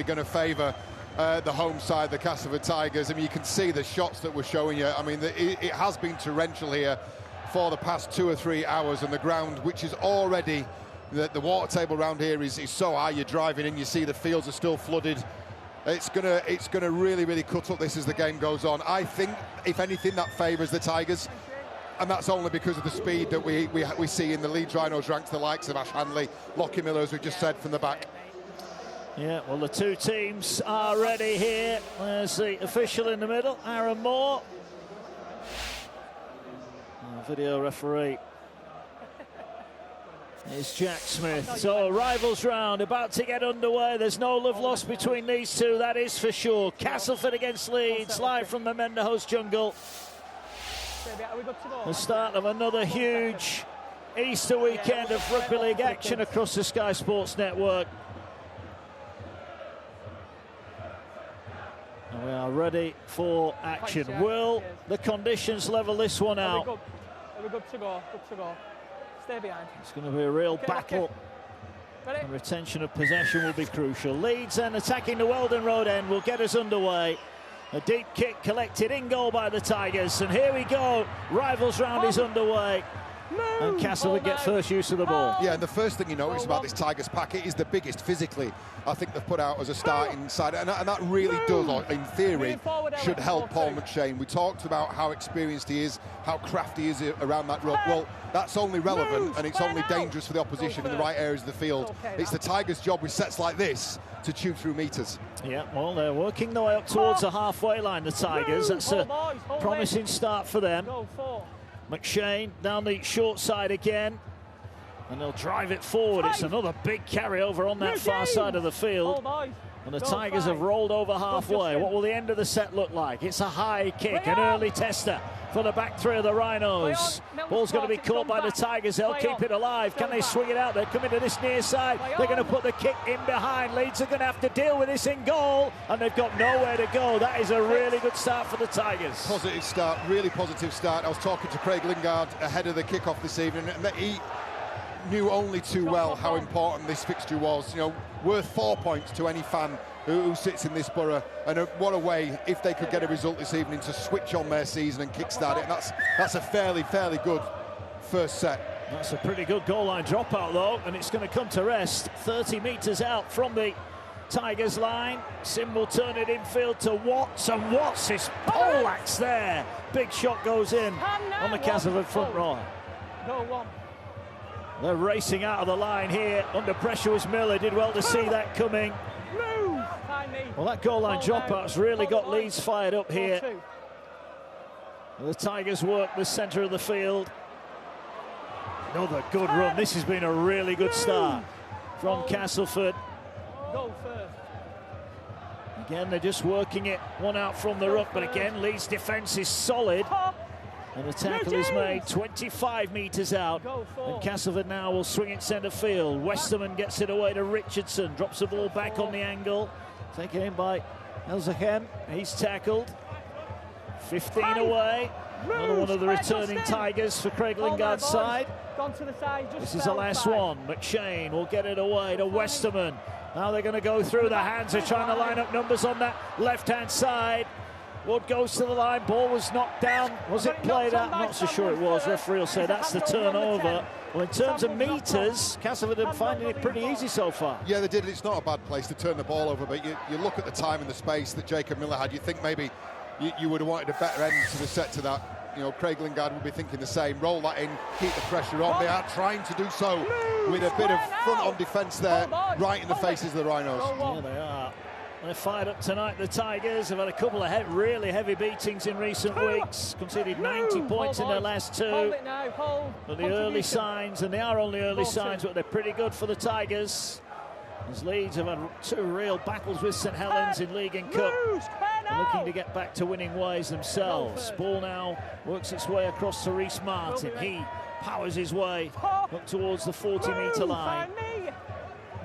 going to favour the home side, the Castleford Tigers. I mean, you can see the shots that we're showing you. I mean, it has been torrential here for the past 2 or 3 hours, and the ground, which is already, the water table around here is so high, you're driving in, you see the fields are still flooded. It's gonna really cut up this as the game goes on. I think, if anything, that favours the Tigers, and that's only because of the speed that we see in the Leeds Rhinos ranks, the likes of Ash Hanley, Lockie Miller, as we just said, from the back. Yeah, well, the two teams are ready here. There's the official in the middle, Aaron Moore. Video referee is Jack Smith. So rivals round about to get underway. There's no love lost between these two, that is for sure. Castleford against Leeds, live from the Menderhouse jungle. The start of another huge Easter weekend of Rugby League action across the Sky Sports Network. And we are ready for action. Will the conditions level this one out? We're good to go, Stay behind. It's going to be a real battle. And retention of possession will be crucial. Leeds then attacking the Weldon Road end will get us underway. A deep kick collected in goal by the Tigers. And here we go. Rivals round is underway. And Castleford get first use of the ball. Yeah, and the first thing you notice about this Tigers pack, it is the biggest physically, I think, they've put out as a starting side, and that really does, in theory, should help Paul McShane. We talked about how experienced he is, how crafty he is around that ruck. Well, that's only relevant, and it's only dangerous for the opposition in the right areas of the field. It's the Tigers' job with sets like this to chew through metres. Yeah, well, they're working their way up towards the halfway line, the Tigers. That's a promising start for them. McShane down the short side again, and they'll drive it forward. It's another big carryover on that far side of the field, and the Tigers have rolled over halfway. What will the end of the set look like? It's a high kick, an early tester for the back three of the Rhinos. Ball's going to be caught by the Tigers. They'll keep it alive. Can they swing it out? They're coming to this near side. They're going to put the kick in behind. Leeds are going to have to deal with this in goal, and they've got nowhere to go. That is a really good start for the Tigers. Positive start, really positive start. I was talking to Craig Lingard ahead of the kickoff this evening, and he knew only too well how important this fixture was. You know, worth 4 points to any fan who sits in this borough, and what a way, if they could get a result this evening, to switch on their season and kickstart it. And that's a fairly good first set. That's a pretty good goal line dropout though, and it's going to come to rest 30 metres out from the Tigers line. Sim will turn it infield to Watts, and Watts is poleaxed there. Big shot goes in on the Castleford front row. They're racing out of the line here. Under pressure was Miller. Did well to see that coming. Well, that goal line dropout's really got Leeds fired up here. The Tigers work the centre of the field. Another good run. This has been a really good start from Castleford. Again, they're just working it one out from the ruck, but again, Leeds' defence is solid. And the tackle is made 25 metres out. And Castleford now will swing it centre field. Westerman gets it away to Richardson. Drops the ball back on the angle. Taken in by Elzachem. He's tackled. 15 away. Another one of the returning Tigers for Craig Lingard's side. This is the last one. McShane will get it away to Westerman. Now they're going to go through. The hands are trying to line up numbers on that left-hand side. Wood goes to the line, ball was knocked down. Was it played out? I'm not so sure it was. Referee will say that's the turnover. Well, in terms of metres, Castleford are finding it pretty easy so far. Yeah, they did. It's not a bad place to turn the ball over, but you look at the time and the space that Jacob Miller had, you think maybe you would have wanted a better end to the set to that. You know, Craig Lingard would be thinking the same. Roll that in, keep the pressure on. They are trying to do so with a bit of front-on defence there, right in the faces of the Rhinos. Yeah, they are. They're fired up tonight. The Tigers have had a couple of really heavy beatings in recent weeks. Conceded 90 points in their last two. But the early signs, and they are only early signs, but they're pretty good for the Tigers. As Leeds have had two real battles with St Helens in League and Cup. They're looking to get back to winning ways themselves. Ball now works its way across to Reece Martin. He powers his way up towards the 40-metre line.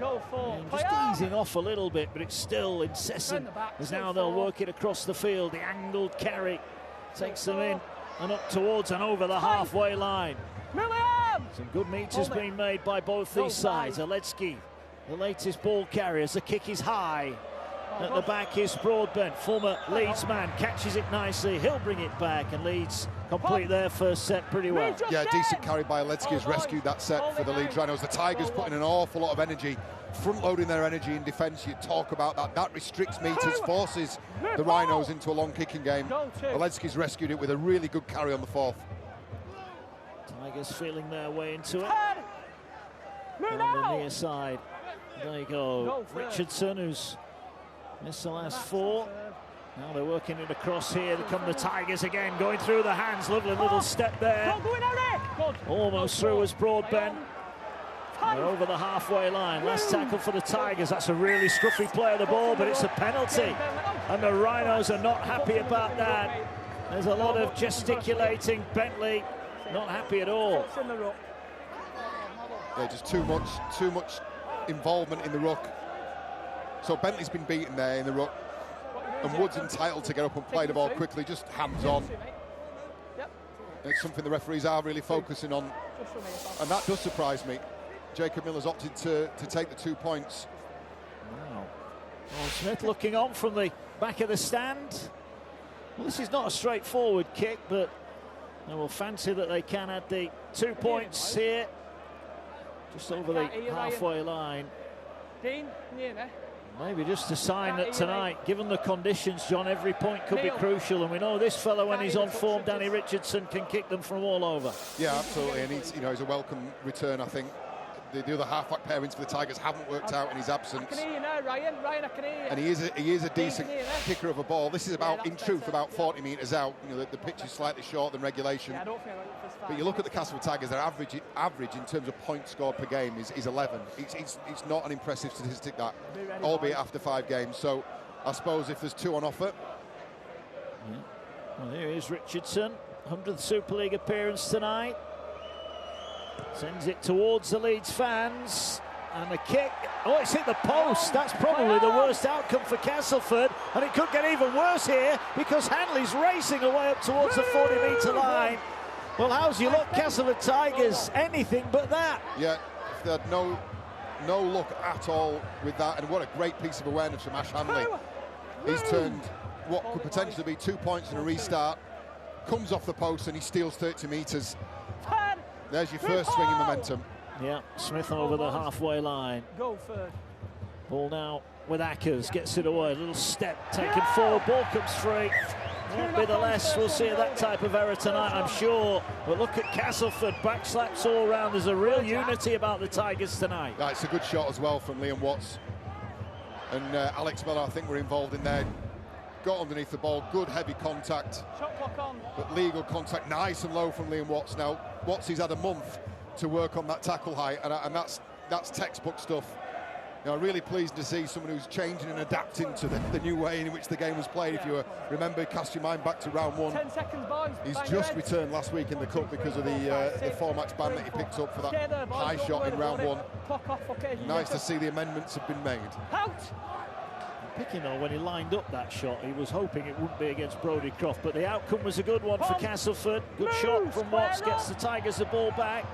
And just easing off a little bit, but it's still incessant, as now they'll work it across the field. The angled carry takes them in and up towards and over the halfway line. Some good meters being made by both these sides. Aletsky, the latest ball carriers. The kick is high. At the back is Broadbent, former Leeds man, catches it nicely. He'll bring it back, and Leeds complete their first set pretty well. Yeah, decent carry by Ledsky has rescued that set for the Leeds Rhinos. The Tigers put in an awful lot of energy, front-loading their energy in defence. You talk about that. That restricts meters, forces the Rhinos into a long kicking game. Ledsky's rescued it with a really good carry on the fourth. Tigers feeling their way into it. On the near side. There you go. Richardson, who's missed the last four. Now they're working it across here. They come the Tigers again, going through the hands. Lovely little step there. Almost through as Broadbent. They're over the halfway line. Last tackle for the Tigers. That's a really scruffy play of the ball, but it's a penalty. And the Rhinos are not happy about that. There's a lot of gesticulating. Bentley not happy at all. Yeah, just too much involvement in the ruck. So Bentley's been beaten there in the ruck, and Wood's entitled to get up and play the ball quickly, just hands on. It's something the referees are really focusing on, and that does surprise me. Jacob Miller's opted to take the 2 points. Wow. Well, Smith looking on from the back of the stand. Well, this is not a straightforward kick, but they will fancy that they can add the 2 points here. Just over the halfway line. Maybe just a sign that tonight, given the conditions, John, every point could be crucial. And we know this fellow, when he's on form, Danny Richardson, can kick them from all over. Yeah, absolutely. And he's, he's a welcome return, I think. The other half-back pairings for the Tigers haven't worked out in his absence. And he is a decent kicker of a ball. This is about, in truth, about 40 metres out. The pitch is slightly short than regulation. But you look at the Castleford Tigers, their average in terms of points scored per game is 11. It's not an impressive statistic, that, albeit after 5 games. So I suppose if there's 2 on offer. Yeah. Well, here is Richardson, 100th Super League appearance tonight. Sends it towards the Leeds fans, and the kick, oh, it's hit the post. That's probably the worst outcome for Castleford, and it could get even worse here because Hanley's racing away up towards the 40-metre line. Well, how's your luck, Castleford Tigers? Anything but that. Yeah, if they had no luck at all with that, and what a great piece of awareness from Ash Hanley. He's turned what could potentially be 2 points in a restart, comes off the post, and he steals 30 metres. There's your first swing in momentum. Yeah, Smith over the halfway line. Go third. Ball now with Ackers, gets it away. A little step taken forward, ball comes free. Won't be the less. We'll see that type of error tonight, I'm sure. But look at Castleford, back slaps all round. There's a real unity about the Tigers tonight. It's a good shot as well from Liam Watts. And Alex Miller, I think, were involved in there. Got underneath the ball, good heavy contact. Shot clock on. But legal contact, nice and low from Liam Watts. Now, Watts, he's had a month to work on that tackle height, and that's textbook stuff. Really pleased to see someone who's changing and adapting to the new way in which the game was played. If you remember, cast your mind back to round 1. 10 seconds, boys. He's just returned last week in the cup because of the 4-match ban that he picked up for that high shot in round 1. Nice to see the amendments have been made. Out. Picking on when he lined up that shot, he was hoping it wouldn't be against Brodie Croft, but the outcome was a good one for Castleford. Good shot from Watts, gets the Tigers the ball back.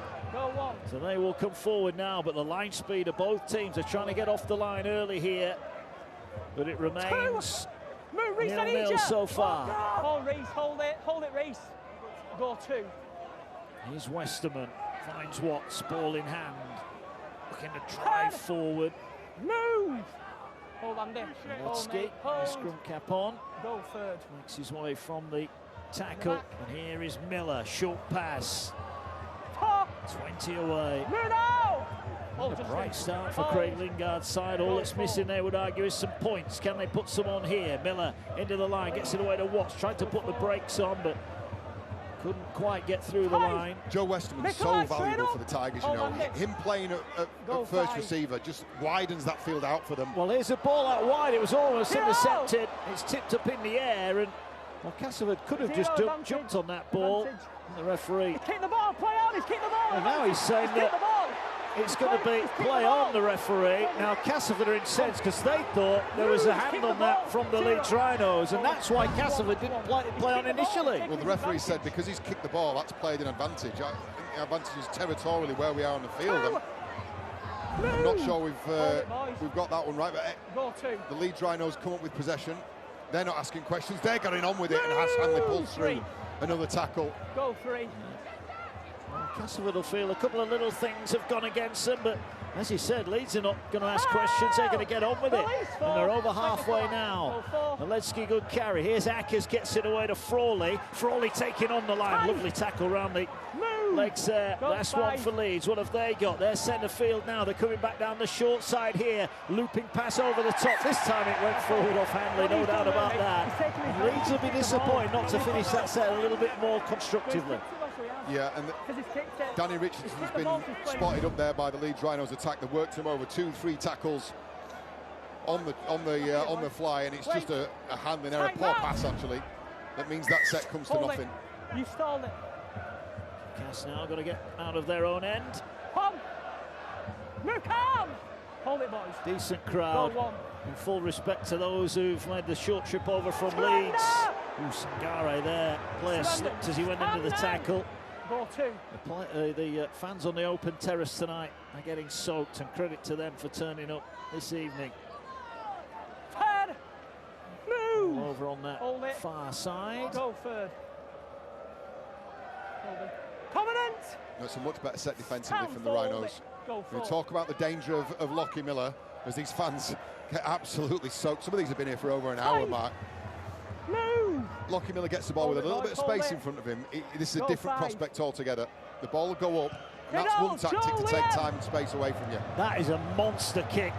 So they will come forward now, but the line speed of both teams are trying to get off the line early here, but it remains 0-0 so far. Hold it, Reese. Go 2. Here's Westerman, finds Watts, ball in hand, looking to drive forward. Move! Hold Andy. Ledsky, scrum cap on. Go third. Makes his way from the tackle. And here is Miller, short pass. 20 away. A bright start for Craig Lingard's side. All that's missing, they would argue, is some points. Can they put some on here? Miller into the line, gets it away to Watts. Tried to put the brakes on, but couldn't quite get through the line. Joe Westerman's so valuable for the Tigers, Him playing at first receiver just widens that field out for them. Well, here's a ball out wide. It was almost intercepted. It's tipped up in the air, and Castleford could have just jumped on that ball. The referee. He's kicked the ball, play on, he's kicked the ball. And now he's saying that it's going to be play on, the referee. Now Castleford are incensed because they thought there was a hand on that from the Leeds Rhinos, and that's why Castleford didn't play on initially. Well, the referee said because he's kicked the ball, that's played an advantage. I think the advantage is territorially where we are on the field. I'm not sure we've got that one right, but Go 2. the Leeds Rhinos come up with possession. They're not asking questions, they're getting on with it, and Ash Hanley pulls through another tackle. Go 3. Well, Castleford will feel a couple of little things have gone against them, but as you said, Leeds are not going to ask questions, they're going to get on with it. And they're over halfway now. Maletsky, good carry. Here's Ackers, gets it away to Frawley. Frawley taking on the line. Lovely tackle round the legs there. Last one for Leeds. What have they got? They're centre field now. They're coming back down the short side here. Looping pass over the top. This time it went forward off Hanley, no doubt about that. Leeds will be disappointed not to finish that set a little bit more constructively. Yeah, and Danny Richardson's been spotted up there by the Leeds Rhinos attack. They worked him over 2-3 tackles on the fly, and it's just a handling error, poor pass actually. That means that set comes to nothing. You stalled it. Cass now got to get out of their own end. Hold it, boys. Decent crowd. In full respect to those who've made the short trip over from Leeds. Ooh, Sangare there. Player slipped as he went into the tackle. Go 2. The fans on the open terrace tonight are getting soaked, and credit to them for turning up this evening. Move. Over on that far side. Go 3rd. Covenant. That's a much better set defensively from the Rhinos. We talk about the danger of Lockie Miller as these fans get absolutely soaked. Some of these have been here for over an hour, Mark. Lockie Miller gets the ball with a little bit of space in front of him. This is a different prospect altogether. The ball will go up, and that's one tactic to take time and space away from you. That is a monster kick.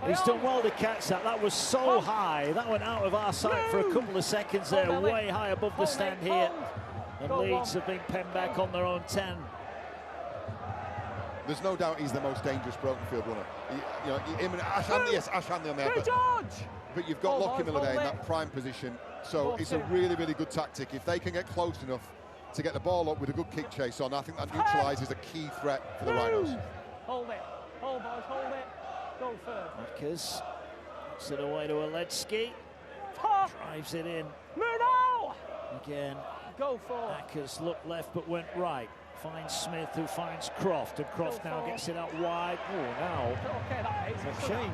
He's done well to catch that. That was so high. That went out of our sight for a couple of seconds there, way high above the stand here. And Leeds have been penned back on their own 10. There's no doubt he's the most dangerous broken field runner. Him and Ash Hanley, yes, Ash Hanley on there. But you've got Lockie Miller there in that prime position. So it's a really, really good tactic. If they can get close enough to get the ball up with a good kick chase on, I think that neutralises a key threat for the Rhinos. Hold it. Hold, boys, hold it. Go 3rd. Ackers puts it away to Maletsky. Drives it in. Again. Go 4. Ackers looked left but went right. Finds Smith, who finds Croft, and Croft now gets it out wide. Oh, now McShane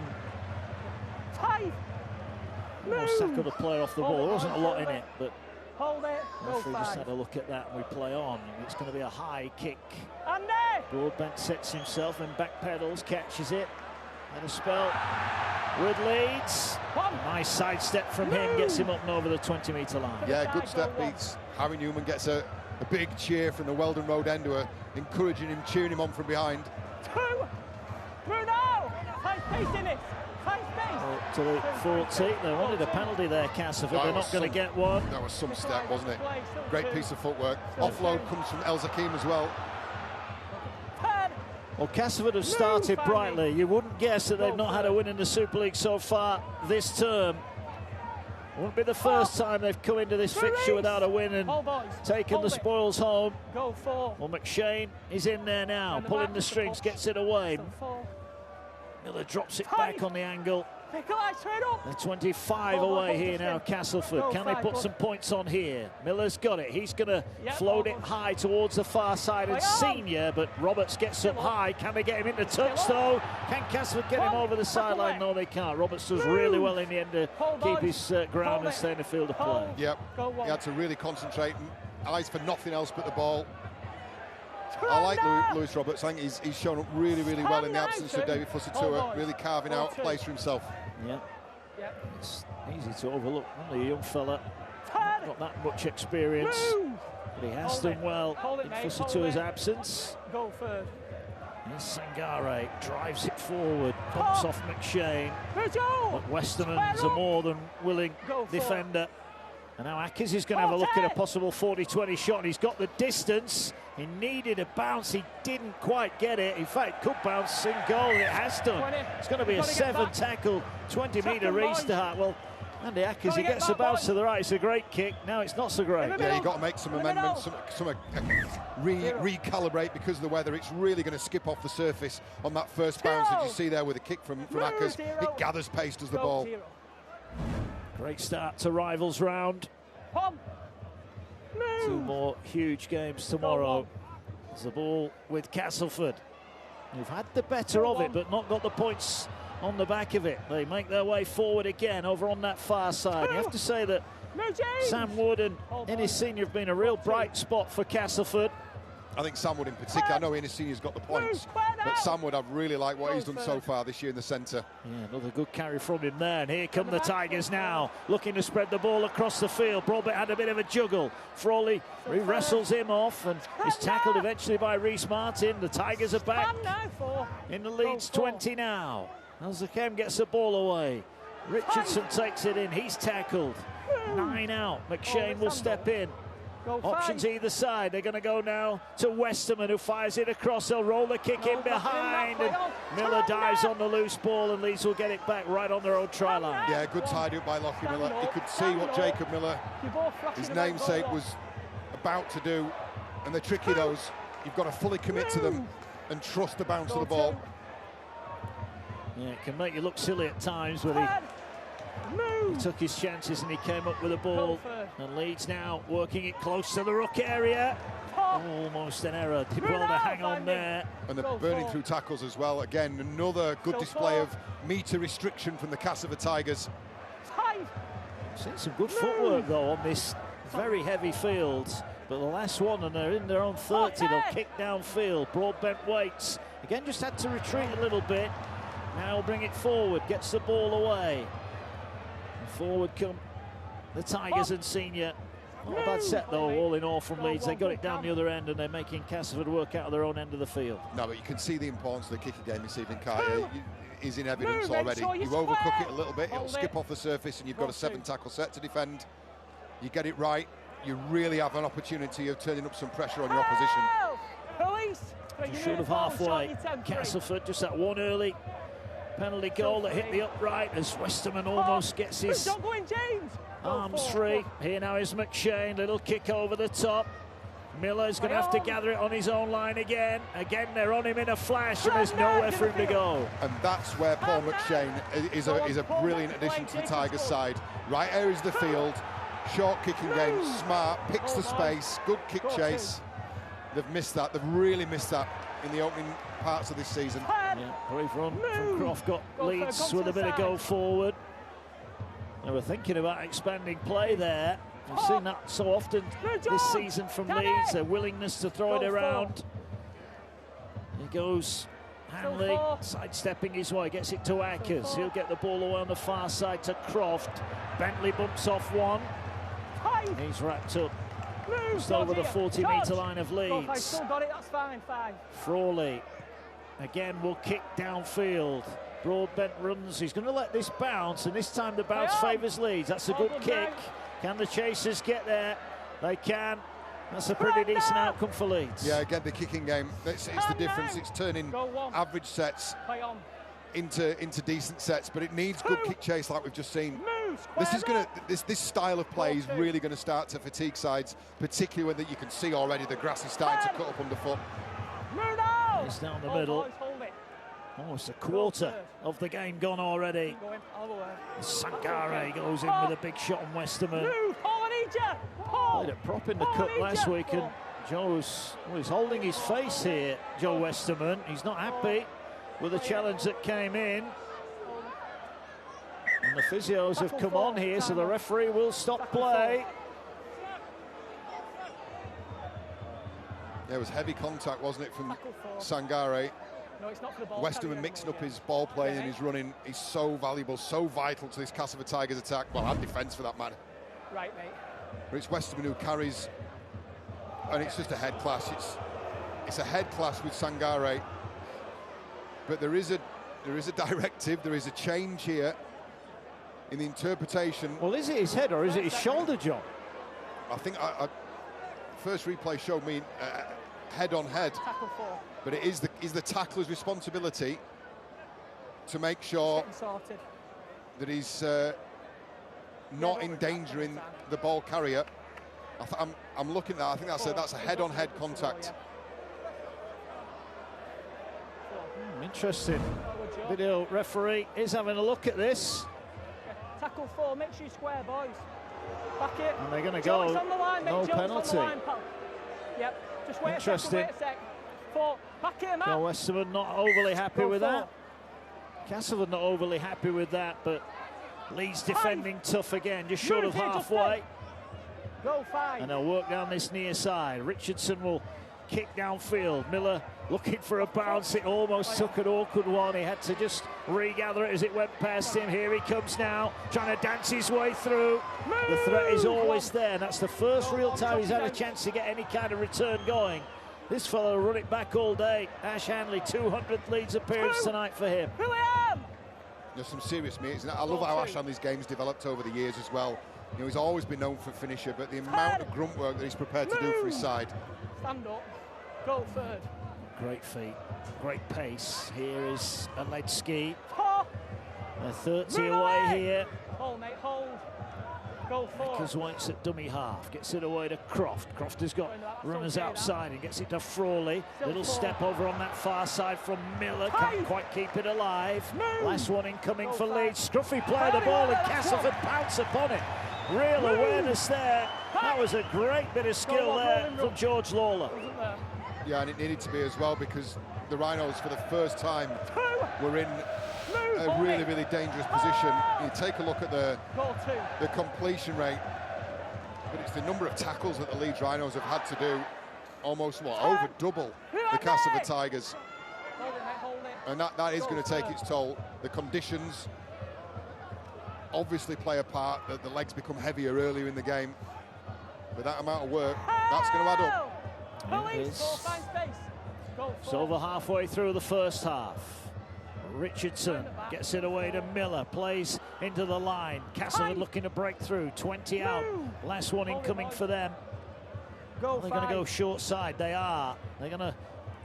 almost tackled a player off the ball. There wasn't a lot in it, but hold it. the referee just had a look at that, and we play on. It's going to be a high kick. Broadbent sets himself and backpedals, catches it. And a spell with Leeds. A nice sidestep from him, gets him up and over the 20-metre line. Yeah, good step beats. Harry Newman gets a big cheer from the Weldon Road end, who are encouraging him, cheering him on from behind. To the 40, they wanted a penalty there, Castleford. They're not going to get one. That was some step, wasn't it? Great piece of footwork. Offload comes from El Zakim as well. Well, Castleford have started brightly. You wouldn't guess that they've not had a win in the Super League so far this term. Won't be the first time they've come into this fixture without a win and taken the spoils home. Go 4. Well, McShane is in there now, pulling the strings, gets it away. Miller drops it back on the angle. They're 25 away here now, Castleford. Can they put some points on here? Miller's got it. He's going to float it high towards the far side and Senior, but Roberts gets up high. Can they get him into touch, though? Can Castleford get him over the sideline? No, they can't. Roberts does really well in the end to keep his ground and stay in the field of play. Yep, he had to really concentrate. Eyes for nothing else but the ball. I like Lewis Roberts. I think he's shown up really, really well in the absence of David Fusitu'a, really carving out a place for himself. Yeah, it's easy to overlook. Only a young fella, not that much experience, but he has done well in Fusitu'a's absence. Go 3rd. Here's Sangare, drives it forward, bumps off McShane. But Westerman's a more than willing defender. And now Ackers is going to have a look at a possible 40-20 shot, and he's got the distance. He needed a bounce, he didn't quite get it. In fact, could bounce in goal, and it has done. It's going to be a 7-tackle, 20-metre restart. Well, Andy Ackers, he gets a bounce to the right. It's a great kick. Now it's not so great. Yeah, you've got to make some amendments, recalibrate because of the weather. It's really going to skip off the surface on that first bounce that you see there with a kick from Ackers. It gathers pace, does the ball. Great start to Rivals round. 2 more huge games tomorrow. There's the ball with Castleford. who've had the better of it, but not got the points on the back of it. They make their way forward again over on that far side. You have to say that Sam Wood and Innes Senior have been a real bright spot for Castleford. I think Sam Wood in particular, I know Innes Senior's got the points, but Sam Wood, I've really liked what he's done so far this year in the centre. Yeah, another good carry from him there, and here come the Tigers now, looking to spread the ball across the field. Broadbent had a bit of a juggle. Frawley wrestles him off and is tackled eventually by Reece Martin. The Tigers are back in the Leeds 20 now. As the Kem gets the ball away. Richardson takes it in, he's tackled. 9 out, McShane will step in. Options either side. They're going to go now to Westerman, who fires it across. They'll roll the kick in behind, and Miller dives on the loose ball, and Leeds will get it back right on their own try line. Yeah, good tidy up by Lockie Miller. You could see what Jacob Miller, his namesake, was about to do, and they're tricky those. You've got to fully commit to them and trust the bounce of the ball. Yeah, it can make you look silly at times, but he took his chances and he came up with a ball. And Leeds now working it close to the ruck area. Almost an error. Did well to hang on there. And they're burning through tackles as well. Again, another good display of metre restriction from the Castleford Tigers. Seen some good footwork though on this very heavy field. But the last one, and they're in their own 30, they'll kick downfield. Broadbent waits. Again, just had to retreat a little bit. Now bring it forward, gets the ball away. And forward come the Tigers and Senior. Not a bad set though, all in all from Leeds. They got it down the other end and they're making Castleford work out of their own end of the field. No, but you can see the importance of the kicking game this evening, Carter. Is in evidence already. You overcook it a little bit, it'll skip off the surface, and you've got a 7-tackle set to defend. You get it right, you really have an opportunity of turning up some pressure on your opposition. Just short of halfway. Castleford just that one early penalty goal that hit the upright as Westerman almost gets his arms free. Here now is McShane, little kick over the top. Miller's going to have to gather it on his own line again. Again, they're on him in a flash, and there's nowhere for him to go. And that's where Paul McShane is a brilliant addition to the Tigers side. Right areas of the field, short kicking game, smart, picks the space, good kick chase. They've missed that. They've really missed that in the opening parts of this season. Yeah, brave run from Croft got Leeds with a bit of go forward. They were thinking about expanding play there. We've seen that so often this season from Leeds, their willingness to throw it around. Here goes Hanley, sidestepping his way, gets it to Ackers. He'll get the ball away on the far side to Croft. Bentley bumps off one. He's wrapped up just over the 40-metre line of Leeds. Frawley again will kick downfield. Broadbent runs, he's going to let this bounce, and this time the bounce favours Leeds. That's a good kick. Can the chasers get there? They can. That's a pretty decent outcome for Leeds. Yeah, again, the kicking game, it's the difference. It's turning average sets into decent sets, but it needs good kick chase like we've just seen. This style of play is really going to start to fatigue sides, particularly when you can see already the grass is starting to cut up underfoot. It's down the middle. Almost a quarter of the game gone already. Sangare goes in with a big shot on Westerman. Played a prop in the cut last week, and Joe's holding his face here, Joe Westerman. He's not happy with the challenge that came in. And the physios have come on here, so the referee will stop play. There was heavy contact, wasn't it, from Sangare? Westerman mixing up his ball play and his running. He's so valuable, so vital to this Castleford Tigers attack, well, and defence for that matter. Right, mate. But it's Westerman who carries, and it's just a head clash. It's a head clash with Sangare, but there is a directive, there is a change here in the interpretation. Well, is it his head or is it his shoulder, John? I think first replay showed me head on head. But it is the tackler's responsibility to make sure that he's not endangering the ball carrier. I'm looking at that. I think that's a head-on-head contact. Interesting. Video referee is having a look at this. Tackle 4, make sure you square, boys. Back it. And they're going to go. On the line, no penalty. Yep. Just wait Interesting. a sec. 4. Back him Well, out. Westerman not overly happy Go with 4. that. Castleford not overly happy with that, but Leeds defending tough again, just short of halfway. Go 5. And they'll work down this near side. Richardson will kick downfield. Miller looking for a bounce. It almost took an awkward one. He had to just regather it as it went past him. Here he comes now, trying to dance his way through. The threat is always there. And that's the first real time he's had a chance to get any kind of return going. This fellow will run it back all day. Ash Hanley, 200th Leeds appearance tonight for him. There's some serious meetings. I love how Ash Hanley's game's developed over the years as well. You know, he's always been known for finisher, but the amount of grunt work that he's prepared to do for his side. Stand up. Go 3rd. Great feet, great pace. Here is Aledski. They're 30 away here. Hold, mate, hold. Go 4. Because White's at dummy half, gets it away to Croft. Croft has got runners outside and gets it to Frawley. Little step over on that far side from Miller, can't quite keep it alive. Last one incoming for Leeds. Scruffy play the ball and Castleford pounce upon it. Real awareness there. That was a great bit of skill there from George Lawler. Yeah, and it needed to be as well, because the Rhinos for the first time were in a really, really dangerous position. You take a look at the completion rate, but it's the number of tackles that the Leeds Rhinos have had to do, almost over double the Castleford Tigers. And that is going to take its toll. The conditions obviously play a part, that the legs become heavier earlier in the game. With that amount of work, that's going to add up. It's over halfway through the first half. Richardson gets it away to Miller, plays into the line. Castleford looking to break through, 20 out. Last one incoming for them. They're going to go short side, they are. They're going to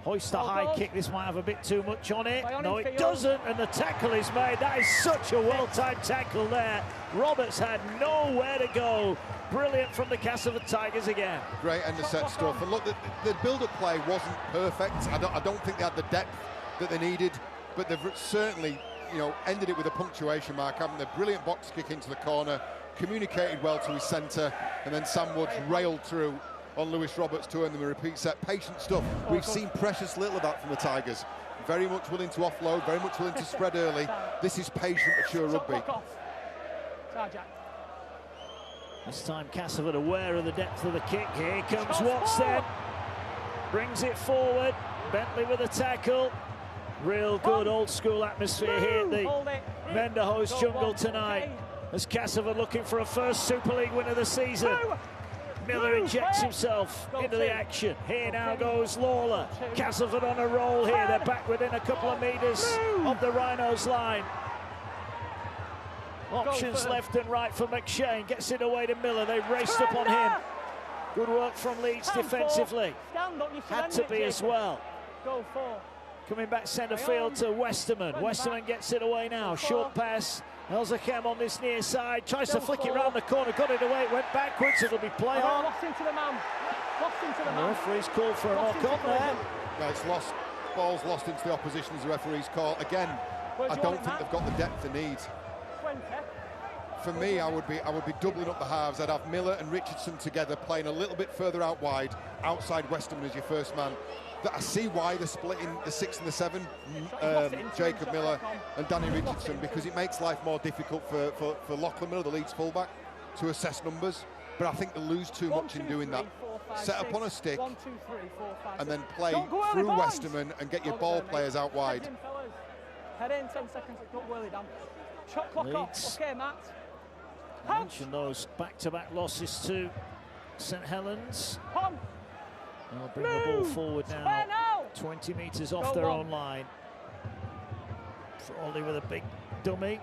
hoist a high kick. This might have a bit too much on it. No, it doesn't, and the tackle is made. That is such a well-timed tackle there. Roberts had nowhere to go. Brilliant from the Castleford Tigers again. Great end of set stuff. And look, the build-up play wasn't perfect. I don't think they had the depth that they needed, but they've certainly, you know, ended it with a punctuation mark, haven't they? Brilliant box kick into the corner, communicated well to his centre, and then Sam Woods railed through on Lewis Roberts to earn them a repeat set. Patient stuff. We've seen precious little of that from the Tigers. Very much willing to offload, very much willing to spread early. This is patient, mature rugby. This time Castleford aware of the depth of the kick. Here comes Watts then. Brings it forward. Bentley with a tackle. Real good old school atmosphere here at the Menderhoes Jungle tonight. As Castleford looking for a first Super League win of the season. Miller injects himself into the action. Here now goes Lawler. Castleford on a roll here. They're back within a couple of metres of the Rhinos line. Options left and right for McShane. Gets it away to Miller. They raced up on him. Good work from Leeds defensively. Had to be as well. Coming back centre field to Westerman. Westerman gets it away now. Short pass. Elzachem on this near side. Tries to flick it round the corner. Got it away. It went backwards. It'll be play on. Lost into the man. Lost into the man. The referee's called for a knock-on there. Yeah, it's lost. Ball's lost into the opposition as the referee's call. Again, I don't think they've got the depth they need. For me, I would be doubling up the halves. I'd have Miller and Richardson together, playing a little bit further out wide, outside Westerman as your first man. I see why they're splitting the 6 and the 7, Jacob Miller and Danny Richardson, because it makes life more difficult for Lachlan Miller, the Leeds fullback, to assess numbers. But I think they lose too much in doing that. Set up on a stick and then play through Westerman and get your ball players out wide. Head in, 10 seconds, don't whirl it down. Shot clock off, okay, Matt. I mentioned those back-to-back losses to St Helens. They'll bring the ball forward now, 20 metres off their own line. Frawley with a big dummy.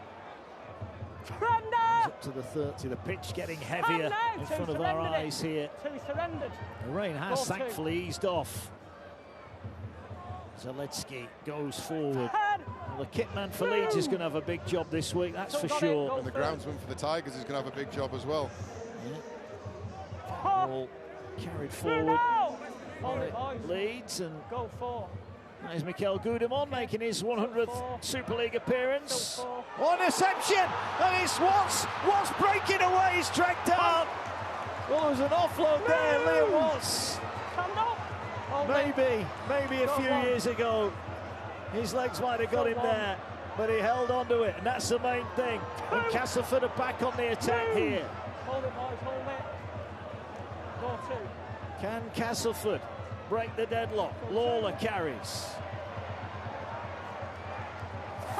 Up to the 30, the pitch getting heavier in front of our eyes here. The rain has thankfully eased off. Zaletsky goes forward. Well, the kit man for Leeds is going to have a big job this week, that's for sure. And the groundsman for the Tigers is going to have a big job as well. Yeah. Ball carried forward. Leeds, and there's Mikel Goudemont making his 100th Super League appearance. Oh, interception! And it's Watts breaking away, he's dragged down. Well, there was an offload there, Liam Watts. Maybe a few years ago, his legs might have got him there, but he held on to it, and that's the main thing. And Castleford are back on the attack here. Hold it, boys, hold it. Go 2. Can Castleford break the deadlock? Lawler carries.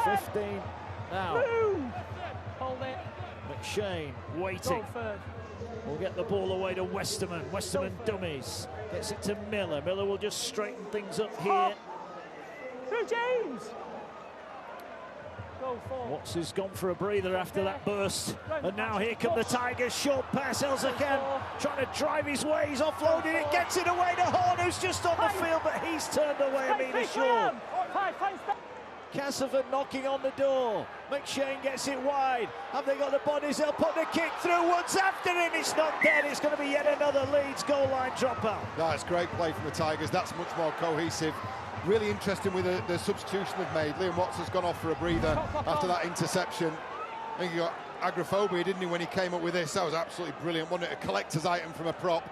15 now. Hold it. McShane waiting. We'll get the ball away to Westerman. Westerman dummies. Gets it to Miller. Miller will just straighten things up here. James. Go 4. Watts has gone for a breather after that burst. And now here come the Tigers. Short pass. Elzakan trying to drive his way. He's offloading it. Gets it away to Horn, who's just on the field, but he's turned away a metre short. Castleford knocking on the door. McShane gets it wide. Have they got the bodies? They'll put the kick through. Woods after it. It's not dead. It's going to be yet another Leeds goal line dropout. That's great play from the Tigers. That's much more cohesive. Really interesting with the substitution they've made. Liam Watts has gone off for a breather after that interception. I think he got agoraphobia, didn't he, when he came up with this? That was absolutely brilliant. Wasn't it a collector's item from a prop?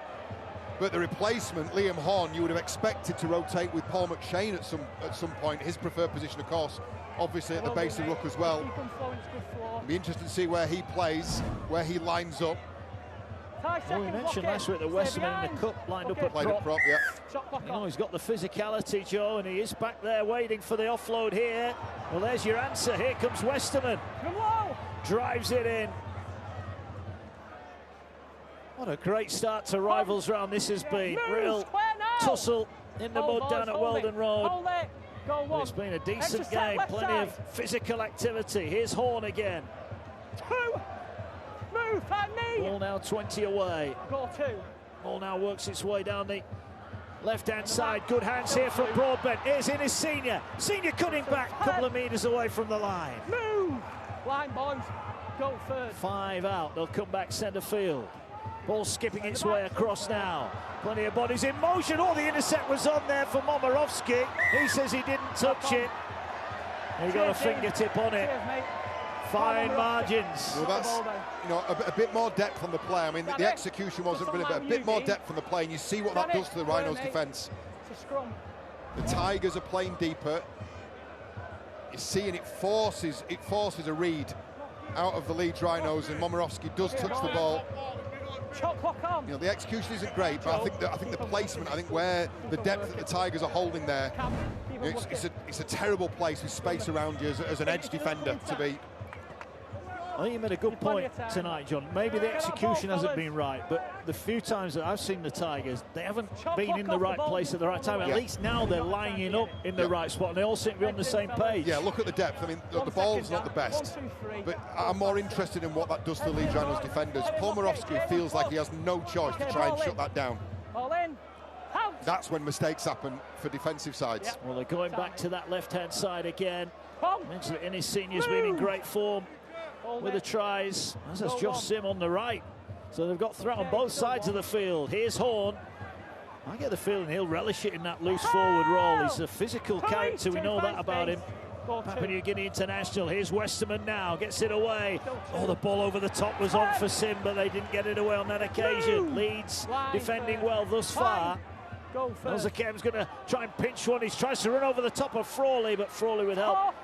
But the replacement, Liam Horn, you would have expected to rotate with Paul McShane at some point. His preferred position, of course, obviously at the base of ruck as well. It'll be interesting to see where he plays, where he lines up. Well, we mentioned last week that Westerman in the cup lined up at prop. Yeah. You know, he's got the physicality, Joe, and he is back there waiting for the offload here. Well, there's your answer. Here comes Westerman. Drives it in. What a great start to rivals round this has been. Real tussle in the mud down at Weldon Road. Well, it's been a decent game, plenty of physical activity. Here's Horn again. Ball now 20 away. Ball now works its way down the left-hand side. Good hands here from Broadbent. Here's in his Senior. Senior cutting back a couple of metres away from the line. Line, boys. Go first. 5 out. They'll come back centre field. Ball skipping its way across now. Plenty of bodies in motion. Oh, the intercept was on there for Momirovski. He says he didn't touch it. He got a fingertip on it. Fine margins. Well, that's, you know, a bit more depth on the play. I mean, the execution wasn't brilliant, but a bit more depth on the play, and you see what that does to the Rhinos' defence. The Tigers are playing deeper. You're seeing it forces a read out of the Leeds Rhinos, and Momirovski does touch the ball. You know, the execution isn't great, but I think the placement, I think where the depth that the Tigers are holding there, you know, it's a terrible place with space around you as an edge defender to be. I think you made a good point tonight, John. Maybe the execution hasn't been right, but the few times that I've seen the Tigers, they haven't been in the right place at the right time. At least now they're lining up in the right spot, and they all seem to be on the same page. Yeah, look at the depth. I mean, the ball's not the best, but I'm more interested in what that does to the Leeds Rhinos defenders. Paul Momirovski feels like he has no choice to try and shut that down. That's when mistakes happen for defensive sides. Well, they're going back to that left-hand side again. Mentioned that Innis Senior's been in great form with the tries, as has Josh Sim on the right. So they've got threat on both sides of the field. Here's Horn. I get the feeling he'll relish it in that loose forward role. He's a physical character, we know that about him. Papua New Guinea international. Here's Westerman now, gets it away. Oh, the ball over the top was on for Sim, but they didn't get it away on that occasion. Leeds defending well thus far. Elzakem's going to try and pinch one. He tries to run over the top of Frawley, but Frawley with help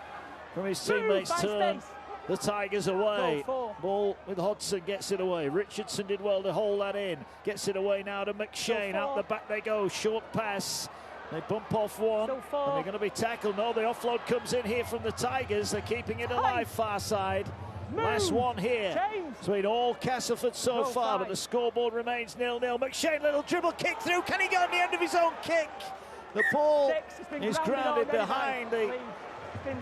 from his teammates turn the Tigers away. Ball with Hodgson, gets it away. Richardson did well to hold that in. Gets it away now to McShane. Out the back they go. Short pass. They bump off one. And they're going to be tackled. No, the offload comes in here from the Tigers. They're keeping it alive far side. Last one here. Between all Castleford so far, but the scoreboard remains 0-0. McShane, little dribble kick through. Can he get on the end of his own kick? The ball is grounded behind the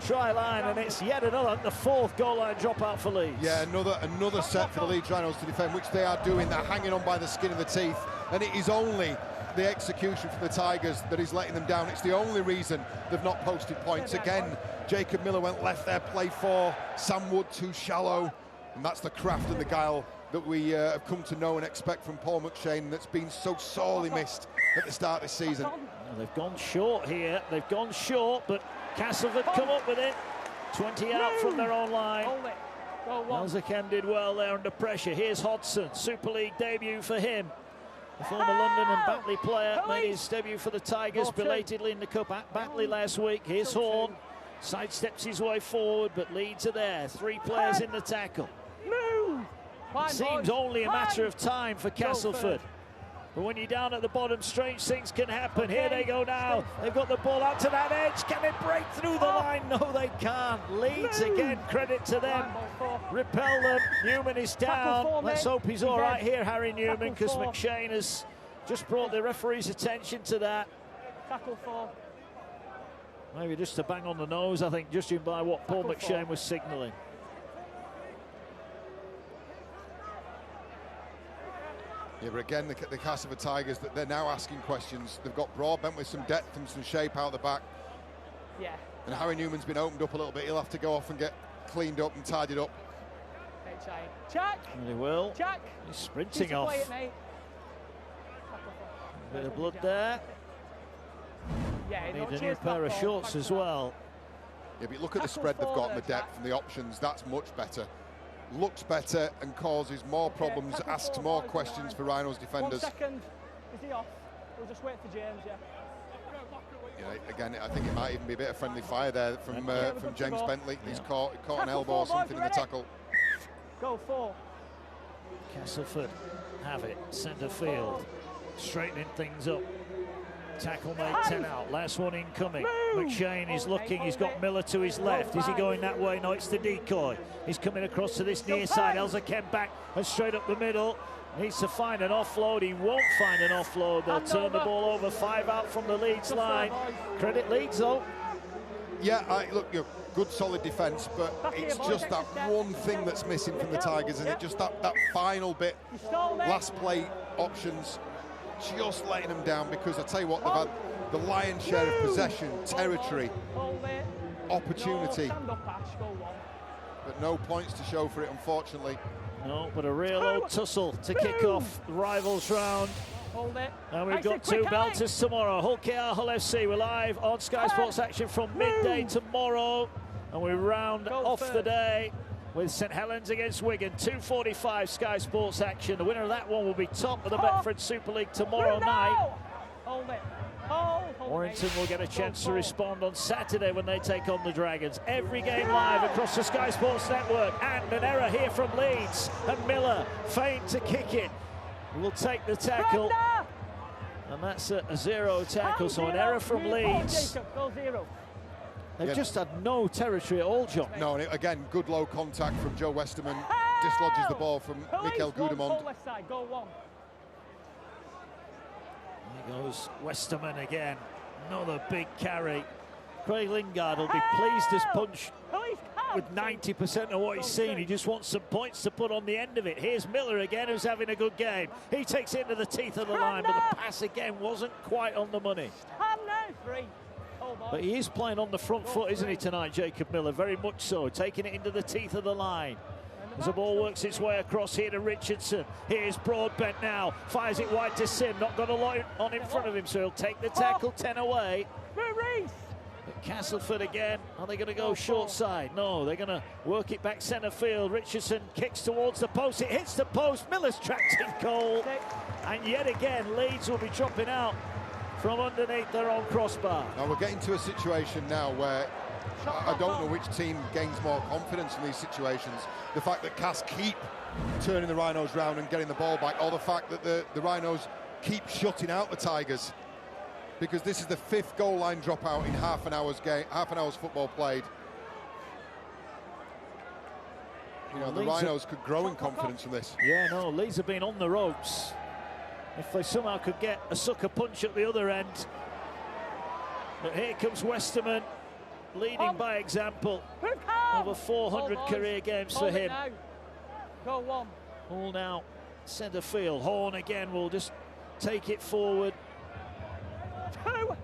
try line, and it's yet another, the 4th goal line dropout for Leeds. Yeah, another set for the Leeds Rhinos to defend, which they are doing. They're hanging on by the skin of the teeth, and it is only the execution from the Tigers that is letting them down. It's the only reason they've not posted points. Again, Jacob Miller went left there, play 4. Sam Wood too shallow, and that's the craft and the guile that we have come to know and expect from Paul McShane, that's been so sorely missed at the start of this season. Well, they've gone short here. They've gone short, but Castleford come up with it. 20 out from their own line. Elzakan did well there under pressure. Here's Hodgson, Super League debut for him. The former London and Batley player made his debut for the Tigers belatedly in the Cup at Batley last week. Here's Horn, sidesteps his way forward, but Leeds are there. 3 players in the tackle. It seems only a matter of time for Castleford. But when you're down at the bottom, strange things can happen. Here they go now. They've got the ball out to that edge. Can it break through the line? No, they can't. Leeds again, credit to them. Repel them. Newman is down. Let's hope he's all right here, Harry Newman, because McShane has just brought the referee's attention to that. Tackle 4. Maybe just a bang on the nose, I think, judging by what Paul McShane was signalling. Yeah, but again, the Castleford Tigers, they're now asking questions. They've got Broadbent with some depth and some shape out the back. Yeah. And Harry Newman's been opened up a little bit. He'll have to go off and get cleaned up and tidied up. Check. And he will. Check. He's sprinting off. A bit of blood there. Yeah, need a new pair of shorts as well. Yeah, but look at the spread they've got and the depth and the options. That's much better. Looks better and causes more problems, asks more questions for Rhinos defenders. 1 second. Is he off? We'll just wait for James, yeah. Yeah, again, I think it might even be a bit of friendly fire there from James Bentley. He's caught an elbow or something in the tackle. Go 4. Castleford have it, centre field, straightening things up. Tackle made 10 out, last one incoming. McShane is looking, he's got Miller to his left. Is he going that way? No, it's the decoy. He's coming across to this near side. Elza came back and straight up the middle. Needs to find an offload. He won't find an offload. They'll turn the ball over. 5 out from the Leeds line. Credit Leeds though. Yeah, look, good solid defence, but it's just that one thing that's missing from the Tigers, and it just that final bit, last play options, just letting them down, because I tell you what, they've had the lion's share of possession, territory, opportunity, but no points to show for it, unfortunately. No, but a real old tussle to kick off the rivals round. And we've got 2 belters tomorrow. Hull KR, Hull FC. We're live on Sky Sports Action from midday tomorrow, and we round off the day with St Helens against Wigan. 2:45 Sky Sports Action. The winner of that one will be top of the Betfred Super League tomorrow night. Warrington will get a chance to respond on Saturday when they take on the Dragons. Every game live across the Sky Sports Network. And an error here from Leeds. And Miller feint to kick it. Will take the tackle. And that's a 0 tackle, so an error from Leeds. They've just had no territory at all, John. No, and again, good low contact from Joe Westerman. Dislodges the ball from Mikel Gudemond. There goes Westerman again. Another big carry. Craig Lingard will be pleased as punch with 90% of what he's seen. He just wants some points to put on the end of it. Here's Miller again, who's having a good game. He takes it into the teeth of the line, but the pass again wasn't quite on the money. But he is playing on the front foot, isn't he, tonight, Jacob Miller? Very much so, taking it into the teeth of the line. As the ball works its way across here to Richardson. Here's Broadbent now, fires it wide to Sim. Not got a lot on in front of him, so he'll take the tackle, 10 away. But Castleford again, are they going to go short side? No, they're going to work it back centre field. Richardson kicks towards the post, it hits the post. Miller's tracked in goal. And yet again, Leeds will be dropping out from underneath their own crossbar. Now we're getting to a situation now where I don't know which team gains more confidence in these situations. The fact that Cass keep turning the Rhinos round and getting the ball back, or the fact that the Rhinos keep shutting out the Tigers. Because this is the 5th goal line dropout in half an hour's football played. You know, the Rhinos could grow in confidence from this. Yeah, no, Leeds have been on the ropes. If they somehow could get a sucker punch at the other end. But here comes Westerman, leading by example. Over 400 career games for him. Go 1. All now centre field. Horn again will just take it forward. 2.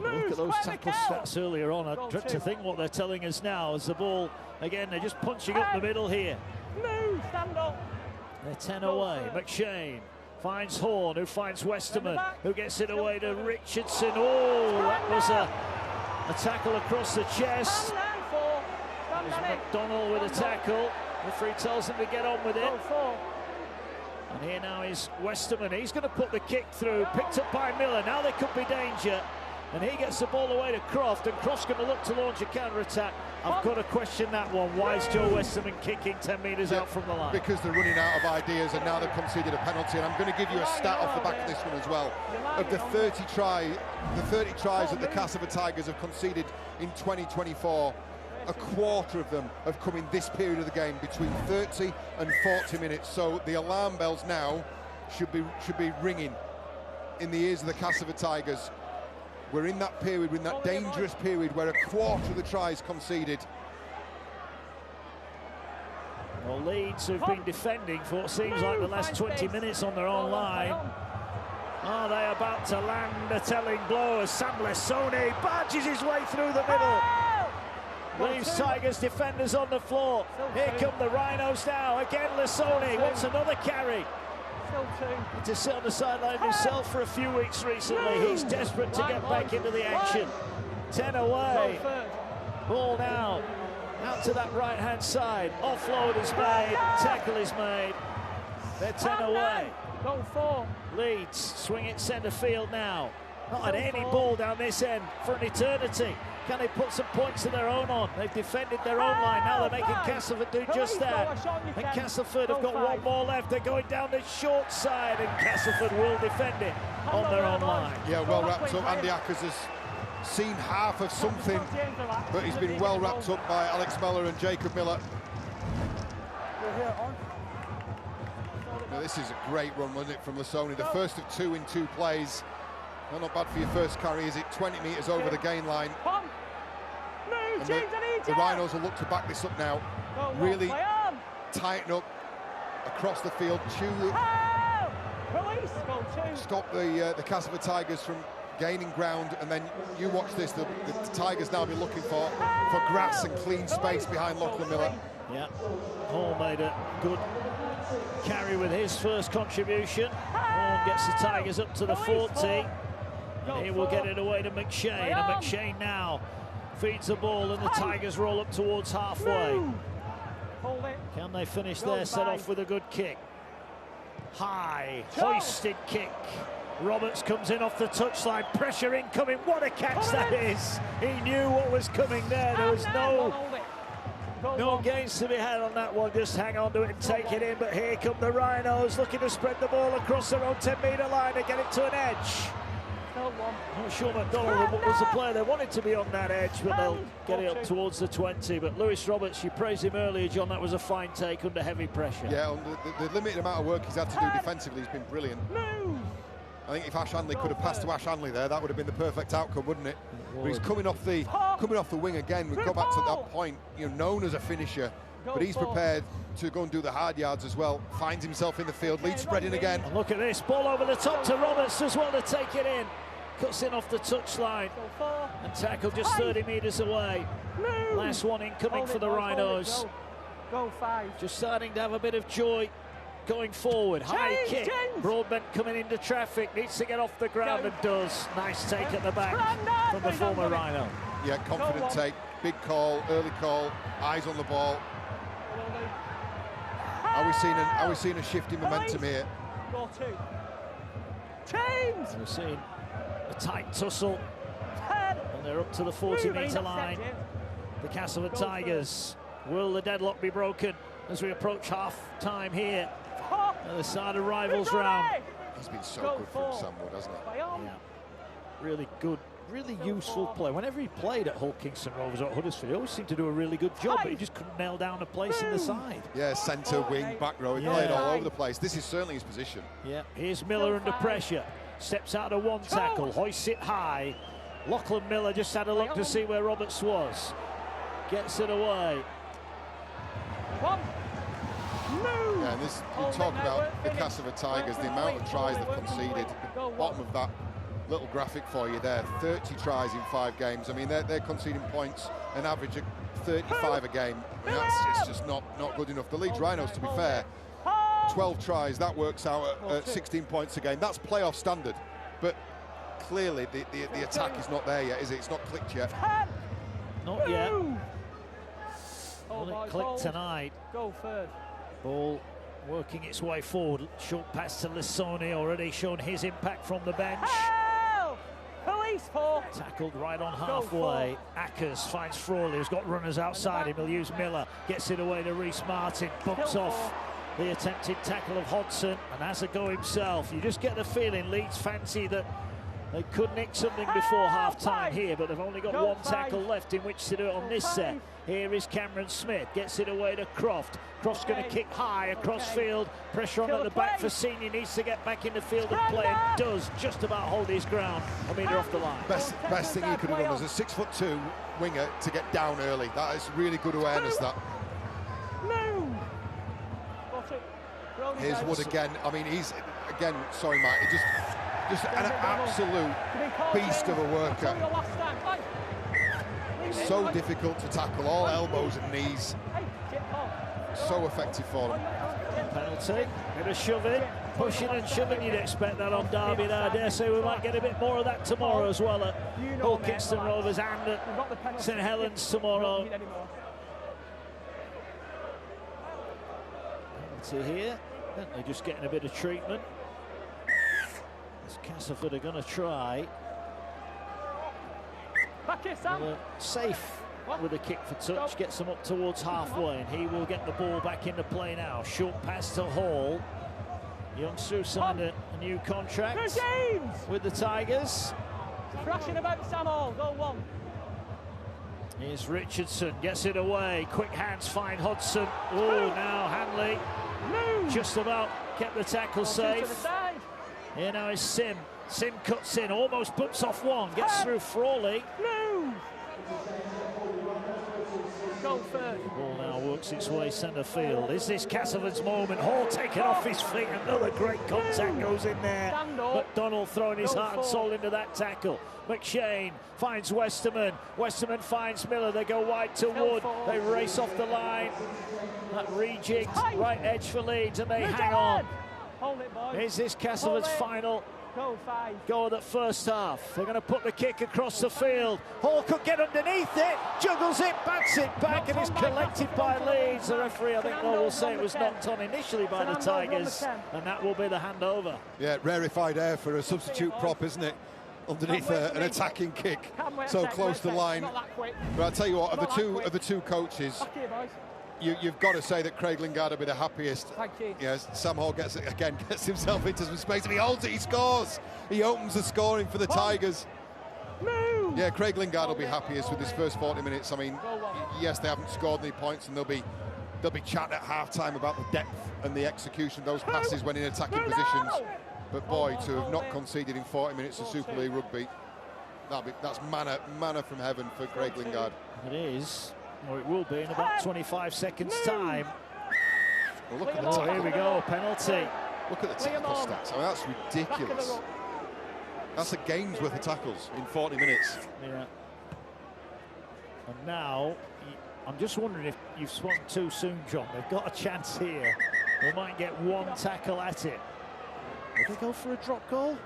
Look at those tackle stats earlier on. I dread to think what they're telling us now as the ball, again, they're just punching up the middle here. Stand up. They're 10 away. McShane finds Horn, who finds Westerman, who gets it away to Richardson. Oh, that was a tackle across the chest. There's McDonald with a tackle. The referee tells him to get on with it. And here now is Westerman. He's going to put the kick through, picked up by Miller. Now there could be danger. And he gets the ball away to Croft, and Croft's going to look to launch a counter-attack. I've got to question that one. Why is Joe Westerman kicking 10 metres out from the line? Because they're running out of ideas, and now they've conceded a penalty. And I'm going to give you a stat off the back of this one as well. Of the 30 tries that the Castleford Tigers have conceded in 2024, a quarter of them have come in this period of the game, between 30 and 40 minutes. So the alarm bells now should be ringing in the ears of the Castleford Tigers. We're in that period, we're in that dangerous period where a quarter of the tries conceded. Well, Leeds, who've been defending for what seems like the last 20 minutes on their own line, are they about to land a telling blow as Sam Lessoni barges his way through the middle? Leaves Tigers defenders on the floor. Here come the Rhinos now. Again, Lessoni wants another carry. To sit on the sideline himself for a few weeks recently. He's desperate to get back into the action. 10 away. Ball now out to that right-hand side. Offload is made. Tackle is made. They're 10 away. Leeds swing it centre field now. Not had any ball down this end for an eternity. Can they put some points of their own on? They've defended their own line. Now they're making Castleford do just that. And Castleford have got one more left. They're going down the short side, and Castleford will defend it on their own line. Yeah, well wrapped up. Andy Ackers has seen half of something, but he's been well wrapped up by Alex Mellor and Jacob Miller. Now, this is a great run, wasn't it, from Lessoni? The first of 2 in 2 plays. Well, not bad for your first carry, is it? 20 metres over the gain line. And the Rhinos will look to back this up now. Really tighten up across the field. Stop the Castleford Tigers from gaining ground, and then you watch this. The Tigers now be looking for grass and clean space behind Lachlan Miller. Yeah, Hall made a good carry with his first contribution. Hall gets the Tigers up to the 40. And he will get it away to McShane, and McShane now feeds the ball, and the Tigers roll up towards halfway. Can they finish there? Set off with a good kick. High, hoisted kick. Roberts comes in off the touchline, pressure incoming. What a catch that is! He knew what was coming there. There was no gains to be had on that one. Just hang on to it and take it in. But here come the Rhinos looking to spread the ball across their own 10-metre line and get it to an edge. Not sure McDonald was the player they wanted to be on that edge, but they'll get it up towards the 20. But Lewis Roberts, you praised him earlier, John. That was a fine take under heavy pressure. Yeah, the limited amount of work he's had to do defensively has been brilliant. I think if Ash Hanley could have passed to Ash Hanley there, that would have been the perfect outcome, wouldn't it? But he's coming off the wing again. We've got back to that point, known as a finisher, but he's prepared to go and do the hard yards as well. Finds himself in the field, lead spreading again. And look at this, ball over the top to Roberts as well to take it in. Cuts in off the touchline and tackled just 30 metres away. Last one incoming for the Rhinos. Just starting to have a bit of joy going forward. High kick. Broadbent coming into traffic. Needs to get off the ground and does. Nice take at the back from the former Rhino. Yeah, confident take. Big call, early call. Eyes on the ball. Are we seeing a shift in momentum here? We're seeing a tight tussle, and they're up to the 40-metre line. The Castleford Tigers. Will the deadlock be broken as we approach half-time here? The side of rivals round. He's been so good from Sam Wood, hasn't he? Yeah. Really good, really useful play. Whenever he played at Hull Kingston Rovers or at Huddersfield, he always seemed to do a really good job, but he just couldn't nail down a place in the side. Yeah, centre, wing, back row, he played all over the place. This is certainly his position. Yeah, here's Miller under pressure. Steps out of one tackle, hoists it high. Lachlan Miller just had a look to see where Roberts was. Gets it away. Yeah, and this, you talk about the Castleford Tigers, the amount of tries they've conceded. Bottom of that little graphic for you there, 30 tries in 5 games. I mean, they're conceding points, an average of 35 a game. I mean, that's just not good enough. The Leeds Rhinos, to be fair, 12 tries, that works out at 16 points a game. That's playoff standard, but clearly the attack is not there yet, is it? It's not clicked yet. Not yet. Will it click tonight? Ball working its way forward. Short pass to Lissoni, already shown his impact from the bench. Help! Police for. Tackled right on halfway. Ackers finds Frawley, who's got runners outside him. He'll use Miller, gets it away to Reece Martin, bumps off the attempted tackle of Hodgson and has a go himself. You just get the feeling Leeds fancy that they could nick something before half-time here, but they've only got one tackle left in which to do it on this set. Here is Cameron Smith, gets it away to Croft. Croft's going to kick high across field. Pressure on at the back for Senior, needs to get back in the field and play, and does just about hold his ground a metre off the line. Best thing he could have done as a 6'2" winger to get down early. That is really good awareness, that. Here's Wood again. I mean, he's, again, sorry, Mike, just an absolute beast of a worker. So difficult to tackle, all elbows and knees. So effective for them. Penalty, bit of shoving, pushing and shoving. You'd expect that on Derby, and I dare say we might get a bit more of that tomorrow as well at Hull Kingston Rovers and at St Helens tomorrow. Penalty here, they're just getting a bit of treatment. As Castleford are going to try. Safe with a kick for touch, gets them up towards halfway, and he will get the ball back into play now. Short pass to Hall. Youngster signed a new contract with the Tigers. Thrashing about Sam Hall, go one. Here's Richardson, gets it away. Quick hands find Hodgson. Oh, now Hanley just about kept the tackle safe. Here now is Sim. Sim cuts in, almost bumps off one, gets through Frawley. The ball now works its way centre field. Is this Castleford's moment? Hall taken off his feet, another great contact goes in there. McDonald throwing his heart and soul into that tackle. McShane finds Westerman. Westerman finds Miller. They go wide to Wood. They race off the line. That rejigged right edge for Leeds, and they hang on. Is this Castleford's final go of the first half? They're going to put the kick across the field. Hall could get underneath it, juggles it, bats it back, and is collected by Leeds. The referee, I think, will say it was knocked on initially by the Tigers, and that will be the handover. Yeah, rarefied air for a substitute prop, isn't it? Underneath an attacking kick, so close to the line. But I'll tell you what, of the two coaches, you've got to say that Craig Lingard will be the happiest. Thank you. Yes, Sam Hall gets himself into some space, and he holds it, he scores. He opens the scoring for the Tigers. Yeah, Craig Lingard will be happiest with his first 40 minutes. I mean, yes, they haven't scored any points, and they'll be chatting at half-time about the depth and the execution of those passes when in attacking positions. But boy, to have not conceded in 40 minutes of Super League rugby, that's manna from heaven for Craig Lingard. It is. Or it will be in about 25 seconds time. Well, look at the tackle. Here we go, penalty. Look at the tackle stats. I mean, that's ridiculous. That's a game's worth of tackles in 40 minutes. Yeah. And now, I'm just wondering if you've swung too soon, John. They've got a chance here. They might get one tackle at it. Will they go for a drop goal?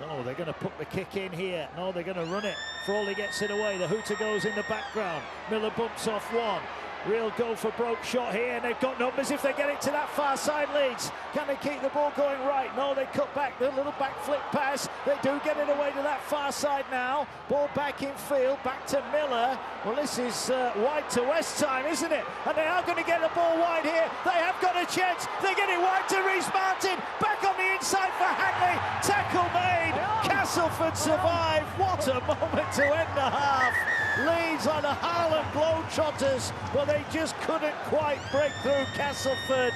No, they're going to put the kick in here. No, they're going to run it. Frawley gets it away. The hooter goes in the background. Miller bumps off one. Real go for broke shot here, and they've got numbers if they get it to that far side. Leeds, can they keep the ball going right? No, they cut back, the little back flick pass. They do get it away to that far side now. Ball back in field, back to Miller. Well, this is wide to West time, isn't it? And they are going to get the ball wide here. They have got a chance. They get it wide to Reece Martin. Back on the inside for Hanley. Tackle made. Castleford survive. What a moment to end the half. Leeds on the Harlem Globetrotters, but they just couldn't quite break through Castleford.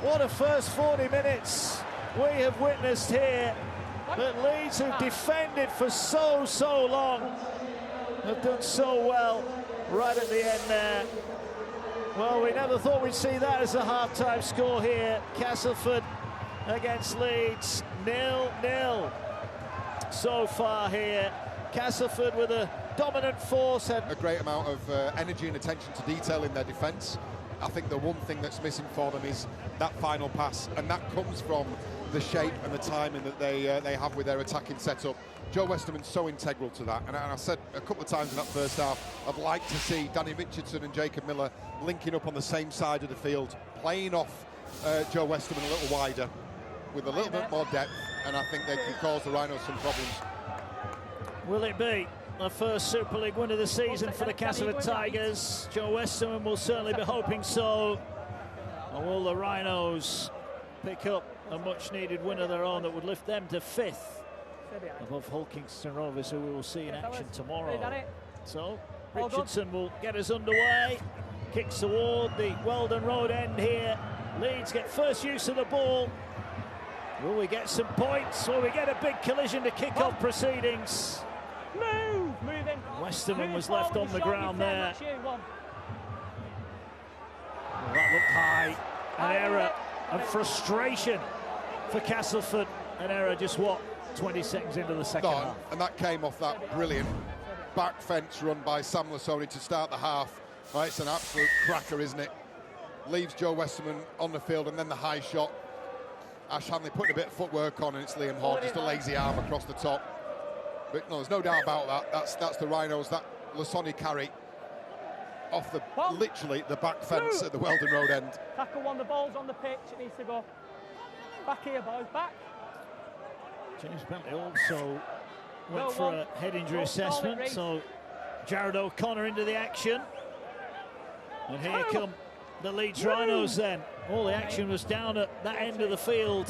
What a first 40 minutes we have witnessed here. But Leeds, who've defended for so long, have done so well right at the end there. Well, we never thought we'd see that as a half-time score here. Castleford against Leeds, 0-0 so far here. Castleford with a dominant force. And a great amount of energy and attention to detail in their defence. I think the one thing that's missing for them is that final pass, and that comes from the shape and the timing that they have with their attacking setup. Joe Westerman's so integral to that, and I said a couple of times in that first half, I'd like to see Danny Richardson and Jacob Miller linking up on the same side of the field, playing off Joe Westerman a little wider, with a little bit more depth, and I think they can cause the Rhinos some problems. Will it be the first Super League win of the season for the Castleford Tigers? Joe Westerman will certainly be hoping so. Or will the Rhinos pick up a much-needed win of their own that would lift them to 5th above Hull Kingston Rovers, who we will see in action tomorrow. So Richardson will get us underway. Kicks toward the Weldon Road end here. Leeds get first use of the ball. Will we get some points? Will we get a big collision to kick off proceedings? Moving. Westerman was left on the ground there. Well, that looked high. An error and frustration for Castleford. An error just, what, 20 seconds into the second half. And that came off that brilliant back fence run by Sam Lasoni to start the half. Right, it's an absolute cracker, isn't it? Leaves Joe Westerman on the field, and then the high shot. Ash Hanley putting a bit of footwork on, and it's Liam Hall, just a lazy arm across the top. But no, there's no doubt about that. That's the Rhinos, that Lasoni carry off the literally the back fence at the Weldon Road end. Tackle one, the ball's on the pitch, it needs to go. Back here, boys, back. James Bentley also went for a head injury assessment, so Jared O'Connor into the action. And here come the Leeds Rhinos then. All the action was down at that end of the field.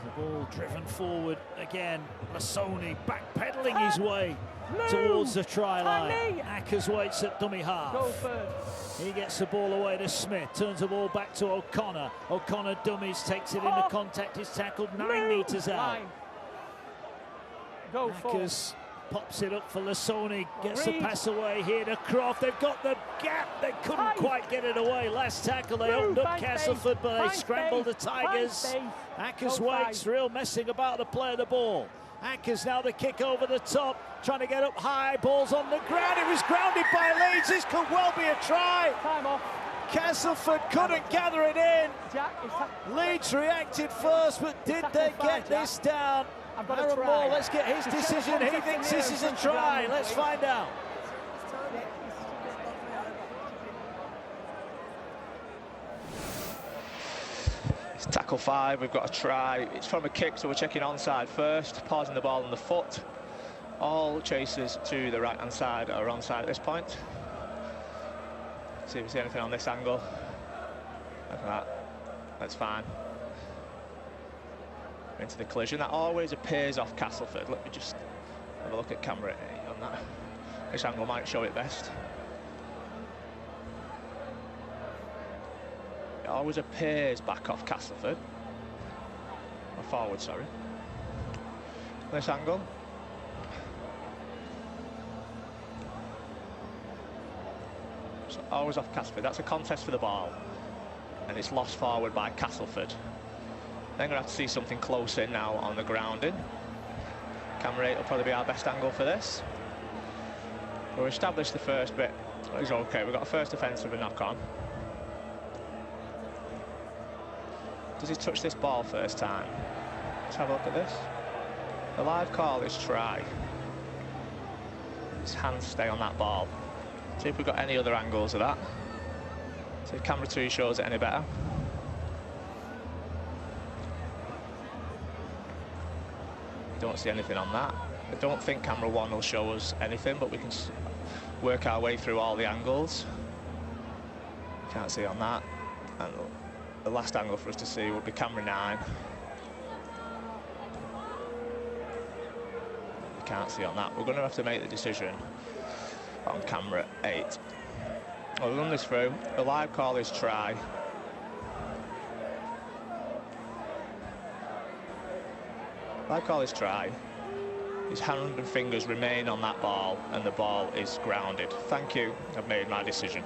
The ball driven forward again. Lasoni backpedaling his way towards the try line. Ackers waits at dummy half. He gets the ball away to Smith, turns the ball back to O'Connor. O'Connor dummies, takes it into contact, is tackled 9 metres out. Ackers pops it up for Lasoni, gets the pass away here to Croft. They've got the gap, they couldn't quite get it away. Last tackle, they opened up Castleford, but they scrambled the Tigers. Ackers waits, real messing about the play of the ball. Ackers now the kick over the top, trying to get up high, ball's on the ground. It was grounded by Leeds, this could well be a try. Time off. Castleford couldn't gather it in. Leeds reacted first, but did they get this down? Aaron Moore, let's get his decision. He thinks this is a try. Let's find out. It's tackle 5, we've got a try. It's from a kick, so we're checking onside first, pausing the ball on the foot. All chasers to the right-hand side are onside at this point. See if we see anything on this angle. Like that. That's fine. Into the collision. That always appears off Castleford. Let me just have a look at camera 8 on that. This angle might show it best. It always appears back off Castleford. Or forward, sorry. This angle. So always off Castleford. That's a contest for the ball. And it's lost forward by Castleford. Then we're going to have to see something close in now on the grounding. Camera 8 will probably be our best angle for this. We'll establish the first bit. It's okay, we've got a first offence with a knock-on. Does he touch this ball first time? Let's have a look at this. The live call is try. His hands stay on that ball. See if we've got any other angles of that. See if camera 2 shows it any better. Don't see anything on that. I don't think camera 1 will show us anything, but we can work our way through all the angles. Can't see on that. And the last angle for us to see would be camera 9. We can't see on that. We're going to have to make the decision on camera 8. I'll run this through. The live call is try. Live call is try. His hand and fingers remain on that ball, and the ball is grounded. Thank you. I've made my decision.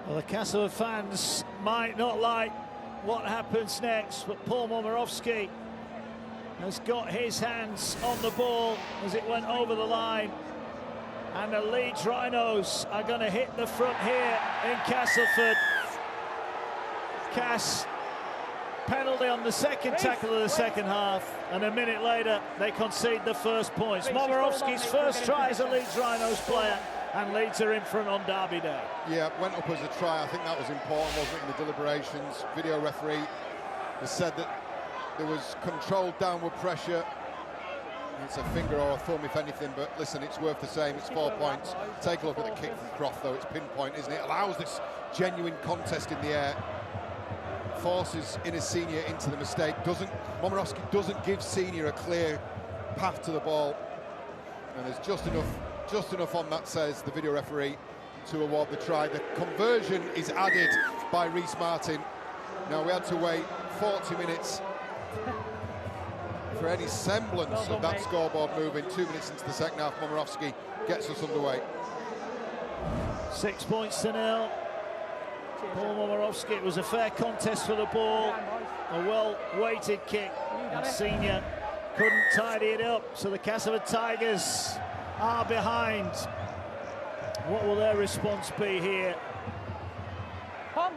Well, the Castleford fans might not like what happens next, but Paul Momorowski has got his hands on the ball as it went over the line. And the Leeds Rhinos are going to hit the front here in Castleford. Cass, penalty on the second tackle of the second half, and a minute later they concede the first points. Momirovski's first try as a Leeds Rhinos player, and Leeds are in front on Derby Day. Yeah, went up as a try. I think that was important, wasn't it, in the deliberations? Video referee has said that there was controlled downward pressure. It's a finger or a thumb, if anything, but listen, it's worth the same. It's 4 points. Take a look at the kick from Croft, though. It's pinpoint, isn't it? Allows this genuine contest in the air. Forces Innes Senior into the mistake. Momirovski doesn't give Senior a clear path to the ball, and there's just enough on that, says the video referee, to award the try. The conversion is added by Rhys Martin. Now, we had to wait 40 minutes for any semblance of that scoreboard moving. 2 minutes into the second half, Momirovski gets us underway. 6 points to 0. Paul Momirovski, it was a fair contest for the ball, a well-weighted kick, and Senior couldn't tidy it up, so the Castleford Tigers are behind. What will their response be here?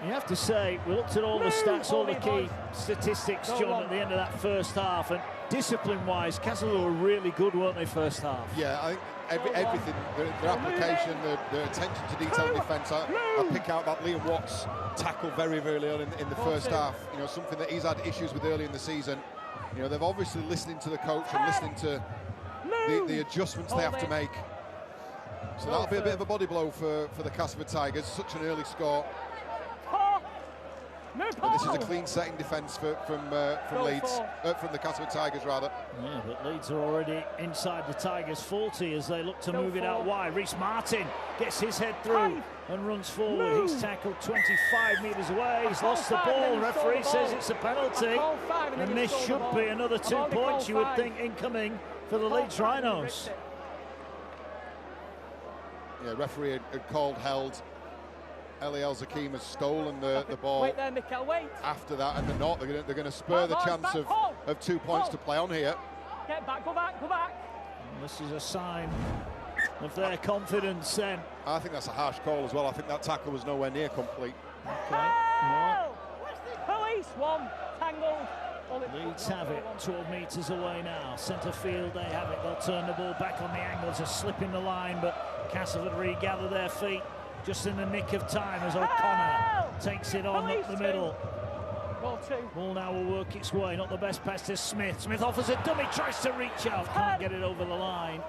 You have to say, we looked at all the stats, all the key statistics, John, at the end of that first half, and discipline-wise, Castleford were really good, weren't they, first half? Yeah, I think everything, their application, their attention to detail in defence. I pick out that Liam Watts tackle very early on in the first half. You know, something that he's had issues with early in the season. You know, they've obviously listening to the coach and listening to the adjustments they have to make. So that'll be a bit of a body blow for the Castleford Tigers. Such an early score. And this is a clean setting defence from Leeds, from the Castleford Tigers rather. Yeah, but Leeds are already inside the Tigers' 40 as they look to move it out wide. Rhys Martin gets his head through and runs forward. He's tackled 25 metres away. He's lost the ball. Referee says it's a penalty, and this should be another 2 points, you would think, incoming for the Leeds Rhinos. Yeah, referee had called held. Eliel Zakim has stolen the ball. Wait there, Mikel, wait. After that, and they're not. They're going to spur the chance of 2 points to play on here. Get back, go back, go back. And this is a sign of their confidence then. I think that's a harsh call as well. I think that tackle was nowhere near complete. Okay. Well, Police, one, tangled. Leeds have it, 12 metres away now. Centre field, they have it. They'll turn the ball back on the angle. There's a slip in the line, but Castleford regather their feet just in the nick of time as O'Connor takes it on up the middle. Ball now will work its way, not the best pass to Smith. Smith offers a dummy, tries to reach out, can't get it over the line.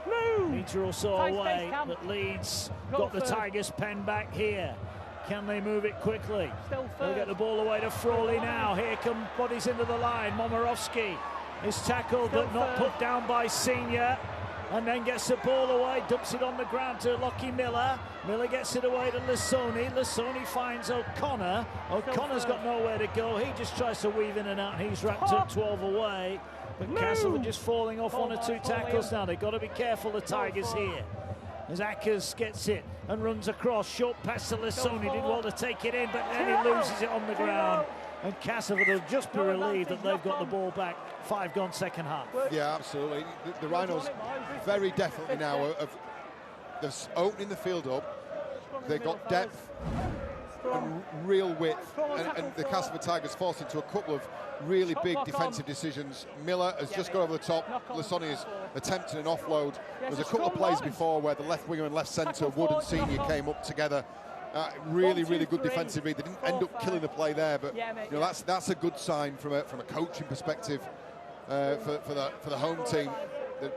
Metre or so away, but Leeds got the Tigers' pen back here. Can they move it quickly? They'll get the ball away to Frawley now. Here come bodies into the line. Momirovski is tackled but not put down by Senior, and then gets the ball away, dumps it on the ground to Lockie Miller. Miller gets it away to Lissoni. Lissoni finds O'Connor. O'Connor's got nowhere to go. He just tries to weave in and out, and he's wrapped up 12 away. But Castle are just falling off 1 or 2 tackles now. They've got to be careful, the Tigers here. As Ackers gets it and runs across, short pass to Lissoni, did well to take it in, but then he loses it on the ground. And Castleford will just be relieved that they've got the ball back. 5 gone second half. Yeah, absolutely. The Rhinos very definitely now they're opening the field up. They've got depth and real width, and the Castleford Tigers forced into a couple of really big defensive decisions. Miller has just got over the top. Lissoni is attempting an offload. There's a couple of plays before where the left winger and left centre, Wood and Senior, came up together. Really good defensive read. They didn't end up killing the play there, but you know, that's a good sign from a coaching perspective for the home team.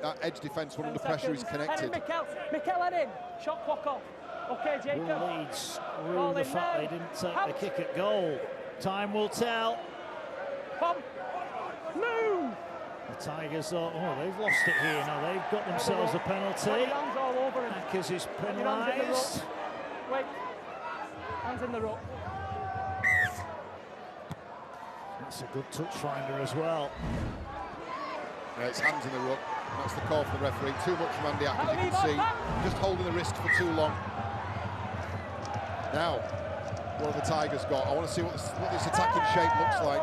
That edge defence, when under pressure, is connected. Mikel, head in. Shot clock off. Okay, Jacob. Will Leeds rue the fact they didn't take the kick at goal? Time will tell. Move! The Tigers thought, they've lost it here now. They've got themselves a penalty. Ackers is penalised. Wait. Hands in the ruck. That's a good touch finder as well. Yeah, it's hands in the ruck. That's the call for the referee. Too much from Andy Ackers, you can see. Just holding the wrist for too long. Now, what have the Tigers got? I want to see what this attacking shape looks like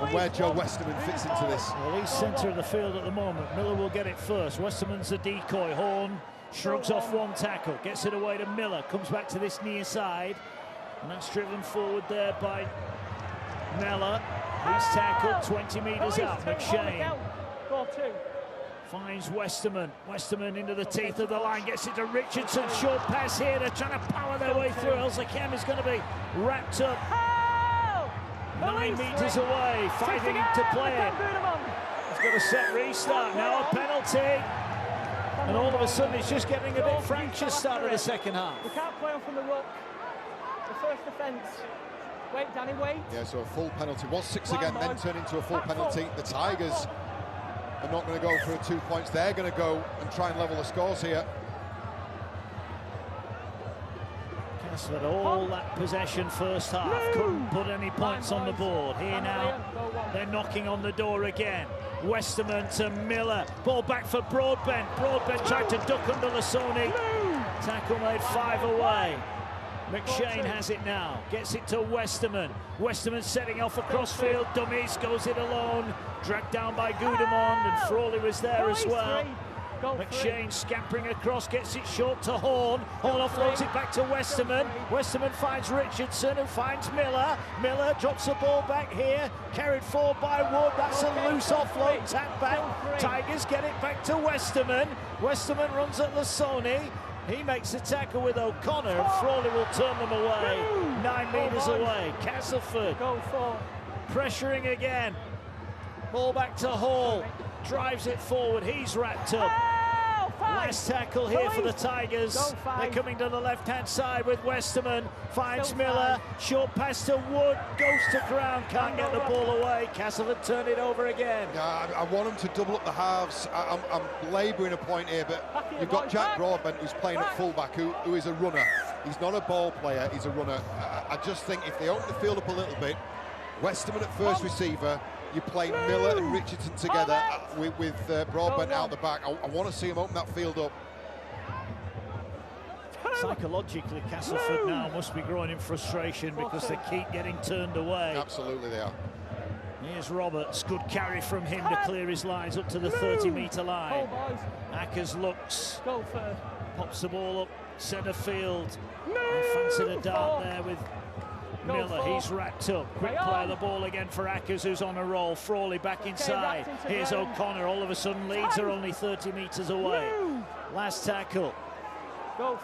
and where Joe Westerman fits into this. Well, he's centre of the field at the moment. Miller will get it first. Westerman's the decoy. Horn shrugs off 1 tackle, gets it away to Miller, comes back to this near side, and that's driven forward there by Miller, he's tackled 20 metres out. McShane Go 2. finds Westerman. Westerman into the teeth of the line, gets it to Richardson. Short pass here. They're trying to power their way through. Elsekham is going to be wrapped up 9 metres away, fighting to play it. He's got a set restart. Now a penalty. And all of a sudden it's just getting a bit fractious start of the second half. We can't play on from the ruck. The first defence. Wait, Danny, wait. Yeah, so a full penalty. Was 6 again, then turned into a full penalty. The Tigers are not going to go for 2 points. They're going to go and try and level the scores here. Castleford all that possession first half, couldn't put any points on the board. Here now, they're knocking on the door again. Westerman to Miller, ball back for Broadbent. Broadbent tried to duck under Lasoni. Tackle made 5 away. McShane has it now, gets it to Westerman. Westerman setting off across field, dummies, goes it alone. Dragged down by Gudemond, and Frawley was there as well. McShane scampering across, gets it short to Horn. Horn offloads it back to Westerman. Westerman finds Richardson, who finds Miller. Miller drops the ball back here, carried forward by Wood. That's a loose offload, tap back. Tigers get it back to Westerman. Westerman runs at Lasoni. He makes the tackle with O'Connor, and Frawley will turn them away. 9 metres away. Castleford pressuring again. Ball back to Hall. Drives it forward. He's wrapped up. Last tackle here for the Tigers. They're coming to the left-hand side with Westerman. Finds Miller. Short pass to Wood. Goes to ground. Can't get the ball away. Castleford turn it over again. I want them to double up the halves. I'm labouring a point here, but you've got Jack Broadbent, who's playing at fullback, who is a runner. He's not a ball player. He's a runner. I just think if they open the field up a little bit, Westerman at first receiver, you play Miller and Richardson together with Broadbent out the back. I want to see him open that field up. Psychologically, Castleford now must be growing in frustration because they keep getting turned away. Absolutely they are. Here's Roberts, good carry from him to clear his lines up to the 30-metre line. Ackers looks, pops the ball up centre field. Fancy the dart there with Miller. He's wrapped up. Quick play of the ball again for Ackers, who's on a roll. Frawley back inside. Here's O'Connor. All of a sudden Leeds are only 30 metres away. Last tackle.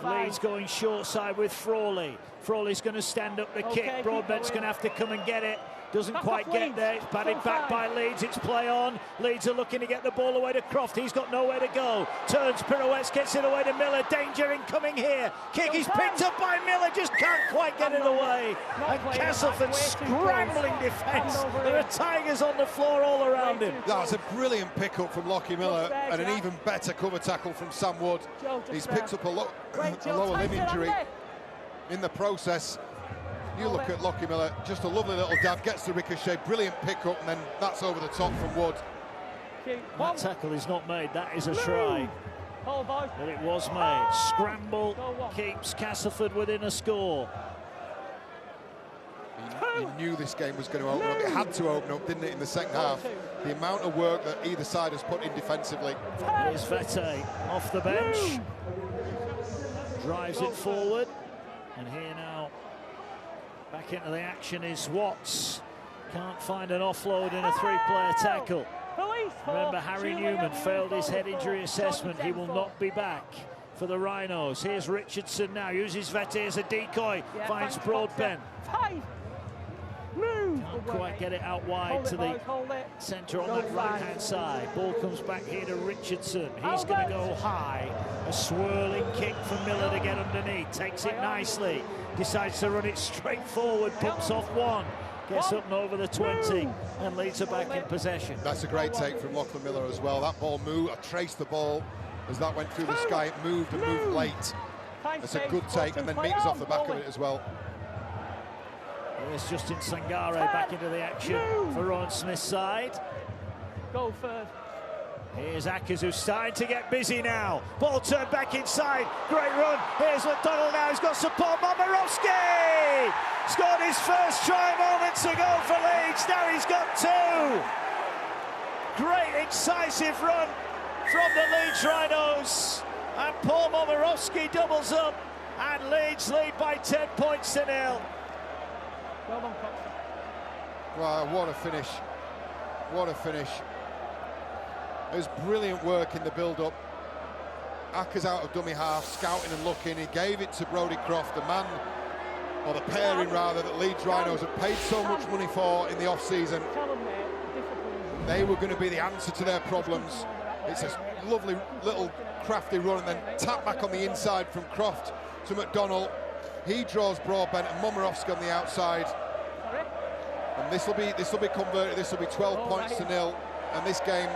Leeds going short side with Frawley. Frawley's going to stand up the kick. Broadbent's going to have to come and get it. Doesn't quite get there. It's batted back by Leeds. It's play on. Leeds are looking to get the ball away to Croft. He's got nowhere to go. Turns, pirouettes, gets it away to Miller. Danger incoming here. Kick is picked up by Miller. Just can't quite get it away. And Castleford scrambling defence. There are Tigers on the floor all around him. That's a brilliant pick-up from Lockie Miller and an even better cover tackle from Sam Wood. He's picked up a lower limb injury in the process. You look at Lockie Miller, just a lovely little dab, gets the ricochet, brilliant pick-up, and then that's over the top from Wood. That tackle is not made, that is a try. But it was made. Scramble keeps Castleford within a score. You knew this game was going to open up. It had to open up, didn't it, in the second half? The amount of work that either side has put in defensively. Here's Vete off the bench. Drives it forward. And here now, back into the action is Watts. Can't find an offload in a 3-player tackle. Remember, Harry Newman failed his head injury assessment. He will not be back for the Rhinos. Here's Richardson now, uses Vete as a decoy, finds Broadbent. Can't quite get it out wide to the centre on that right-hand side. Ball comes back here to Richardson. He's going to go high. A swirling kick for Miller to get underneath. Takes it nicely. Decides to run it straight forward. Pumps off one. Gets up and over the 20 and leads her back in possession. That's a great take from Lachlan Miller as well. That ball moved. I traced the ball as that went through the sky. It moved and moved late. That's a good take, and then meters off the back of it as well. Here's Justin Sangare back into the action for Rowan Smith's side. Go first. Here's Ackers, who's starting to get busy now. Ball turned back inside. Great run. Here's McDonald now. He's got support. Momorowski scored his first try moments ago for Leeds. Now he's got 2. Great incisive run from the Leeds Rhinos. And Paul Momorowski doubles up. And Leeds lead by 10 points to 0. Well done, Cox. Wow, what a finish. What a finish. It was brilliant work in the build-up. Acker's out of dummy half, scouting and looking. He gave it to Brodie Croft, the man, or the pairing rather, that Leeds Rhinos have paid so much money for in the off-season. They were going to be the answer to their problems. It's a lovely little crafty run, and then tap back on the inside from Croft to McDonald. He draws Broadbent and Momorowski on the outside. And this will be converted. This will be 12 points to 0. And this game,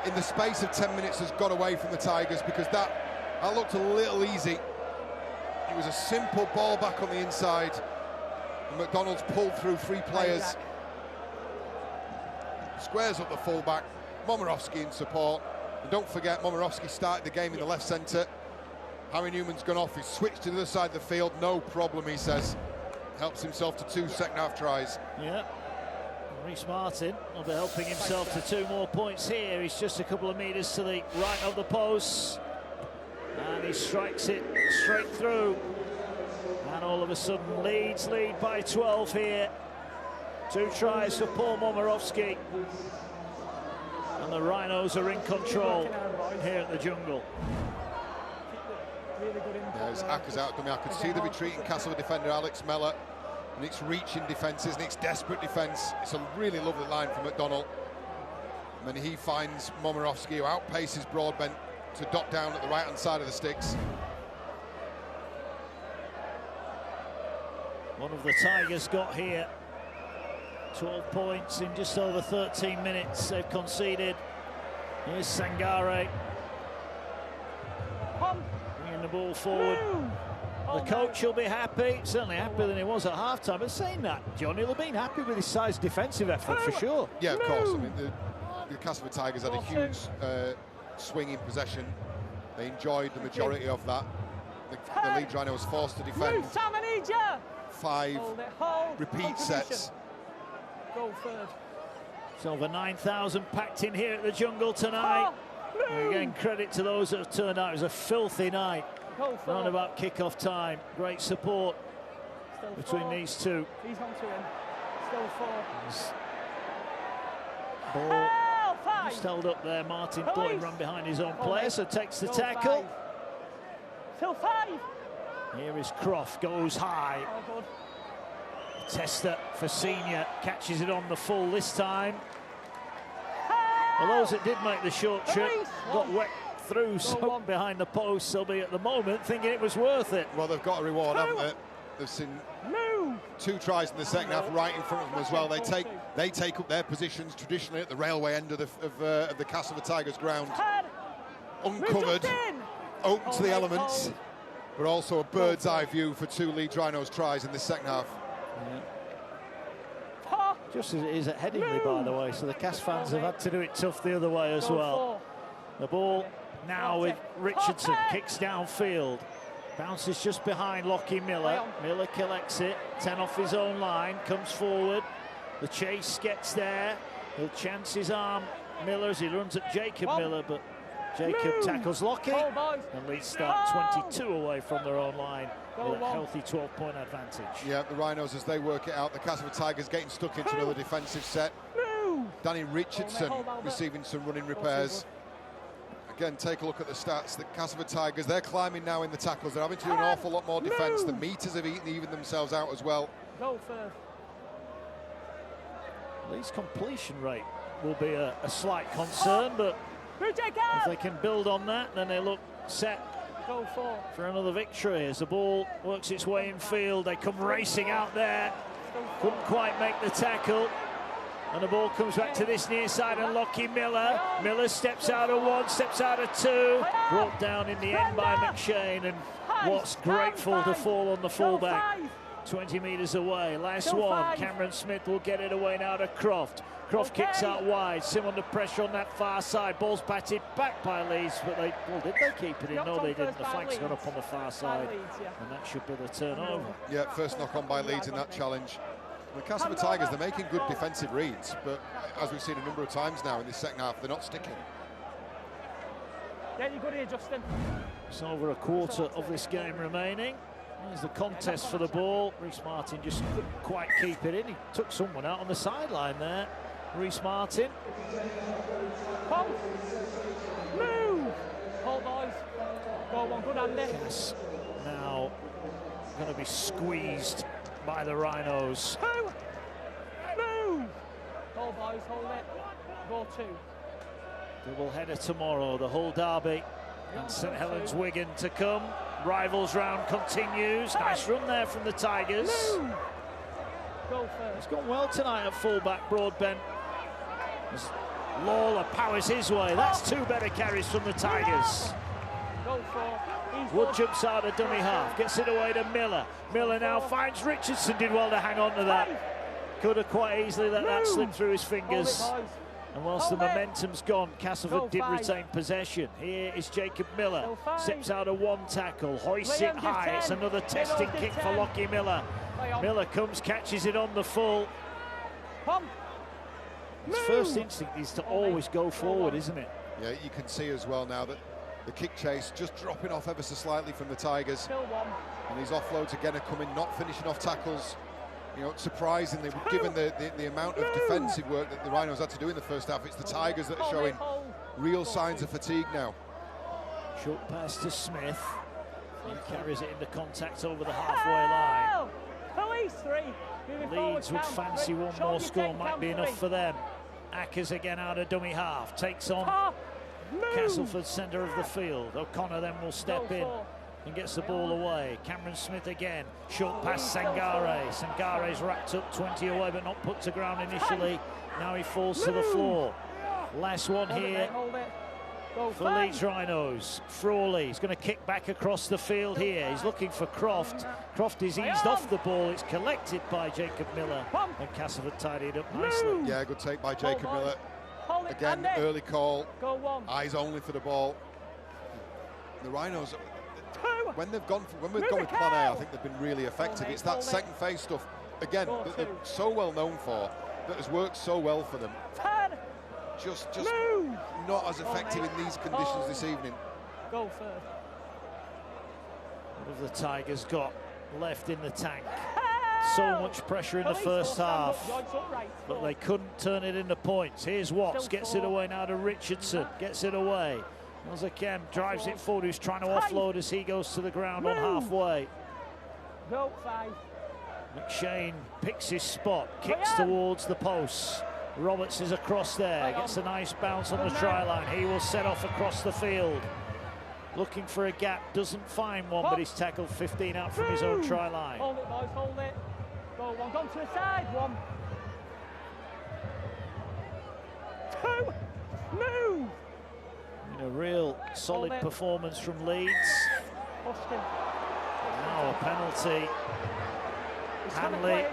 in the space of 10 minutes, has got away from the Tigers, because that looked a little easy. It was a simple ball back on the inside, and McDonald's pulled through 3 players. Squares up the fullback, Momorowski in support. And don't forget, Momorowski started the game in the left centre. Harry Newman's gone off, he's switched to the other side of the field, no problem, he says. Helps himself to 2 second-half tries. Yeah. Rhys Martin will be helping himself to 2 more points here. He's just a couple of metres to the right of the post, and he strikes it straight through. And all of a sudden, Leeds lead by 12 here. 2 tries for Paul Momorowski, and the Rhinos are in control here at the Jungle. There's Acker's out dummy. I could see the retreating Castleford defender Alex Mellor, and it's reaching defences and it's desperate defence. It's a really lovely line from McDonald, and then he finds Momorowski, who outpaces Broadbent to dot down at the right hand side of the sticks. One of the Tigers got here 12 points in just over 13 minutes. They've conceded. Here's Sangare bringing the ball forward. The coach will be happy, certainly happier than he was at half-time. But saying that, Johnny will have been happy with his side's defensive effort for sure. Yeah, of course. I mean, the Castleford Tigers had a huge swing in possession. They enjoyed the majority of that. The Leeds Rhinos was forced to defend 5 repeat sets. Go third. It's over 9,000 packed in here at the Jungle tonight. And again, credit to those that have turned out. It was a filthy night. Round about kick-off time. Great support between these two. He's on to him. Still 4. Ball just held up there. Martin Thornton ran behind his own player, so takes the tackle. Still 5. Here is Croft, goes high. Tester for senior, catches it on the full this time. Well, those that did make the short trip got wet through, so behind the post. They'll be at the moment thinking it was worth it. Well, they've got a reward, haven't they? They've seen 2 tries in the second half right in front of them as well. They take up their positions traditionally at the railway end of the Castleford Tigers ground. Uncovered, open to the elements, but also a bird's eye view for 2 Leeds Rhinos tries in the second half. Yeah. Just as it is at Headingley, by the way, so the Cass fans have had to do it tough the other way as well. The ball now with Richardson, kicks downfield, bounces just behind Lockie Miller. Miller collects it, 10 off his own line, comes forward. The chase gets there, he'll chance his arm, Miller, as he runs at Jacob Miller, but Jacob tackles Lockie, and Leeds start 22 away from their own line with a healthy 12-point advantage. Yeah, the Rhinos, as they work it out, the Castleford Tigers getting stuck into another defensive set. Danny Richardson receiving some running repairs. Again, take a look at the stats. The Castleford Tigers, they're climbing now in the tackles. They're having to do an awful lot more defence. The meters have even themselves out as well. Leeds' completion rate will be a slight concern, but if they can build on that, then they look set for another victory. As the ball works its way in field, they come racing out there. Couldn't quite make the tackle. And the ball comes back to this near side, and Lockie Miller. Miller steps out of 1, steps out of 2. Brought down in the end by McShane, and Watts grateful to fall on the fullback. 20 metres away, last one. Cameron Smith will get it away now to Croft. Croft kicks out wide, Sim under pressure on that far side. Ball's batted back by Leeds, but did they keep it in? No, they didn't. The flank's gone up on the far side, and that should be the turnover. Yeah, first knock on by Leeds in that challenge. The Castleford Tigers, they're making good defensive reads, but as we've seen a number of times now in this second half, they're not sticking. Yeah, you're good here, Justin. It's over a quarter of this game remaining. There's the contest for the ball. Reece Martin just couldn't quite keep it in. He took someone out on the sideline there. Reece Martin. Come. Move. Hold, boys. Go on, good Andy. Cass now going to be squeezed by the Rhinos. Two. Move. Hold, boys, hold it. Go 2. Double header tomorrow, the Hull derby and St Helens Wigan to come. Rivals round continues. Nice run there from the Tigers. Move. Go first. It's gone well tonight at fullback, Broadbent. As Lawler powers his way. That's 2 better carries from the Tigers. Go 4. Wood jumps out of dummy half, gets it away to Miller. Miller now finds Richardson, did well to hang on to that. Could have quite easily let that slip through his fingers. And whilst the momentum's gone, Castleford did retain possession. Here is Jacob Miller, steps out of 1 tackle, hoists it high. It's another testing kick for Lockie Miller. Miller comes, catches it on the full. His first instinct is to always go forward, isn't it? Yeah, you can see as well now that the kick chase just dropping off ever so slightly from the Tigers. And these offloads again are coming, not finishing off tackles. You know, surprisingly, given the amount of defensive work that the Rhinos had to do in the first half, it's the Tigers that are showing real signs of fatigue now. Short pass to Smith. He carries it into contact over the halfway line. Leeds would fancy one more score, might be enough for them. Ackers again out of dummy half, takes on Castleford, centre of the field. O'Connor then will step in and gets the ball away. Cameron Smith again, short pass Sangare. Sangare's racked up 20 away but not put to ground initially. Now he falls to the floor. Last one here for Leeds Rhinos. Frawley's going to kick back across the field here. He's looking for Croft. Croft is eased off the ball. It's collected by Jacob Miller and Castleford tidied up nicely. Yeah, good take by Jacob Miller. Again, early call, eyes only for the ball. The Rhinos, when we've gone with plan A, I think they've been really effective. It's that second phase stuff, again, that they're so well known for, that has worked so well for them. Just not as effective in these conditions this evening. Go first. What have the Tigers got left in the tank? So much pressure in the first half, but they couldn't turn it into points. Here's Watts, gets it away now to Richardson, gets it away. Mozakem drives it forward, who's trying to offload as he goes to the ground on halfway. Go 5. McShane picks his spot, kicks towards the posts. Roberts is across there, gets a nice bounce on the try line. He will set off across the field. Looking for a gap, doesn't find one, but he's tackled 15 out from his own try line. Hold it, boys, hold it. Go 1, gone to the side, 1. 2, move! A real solid performance from Leeds. Now a penalty. Hanley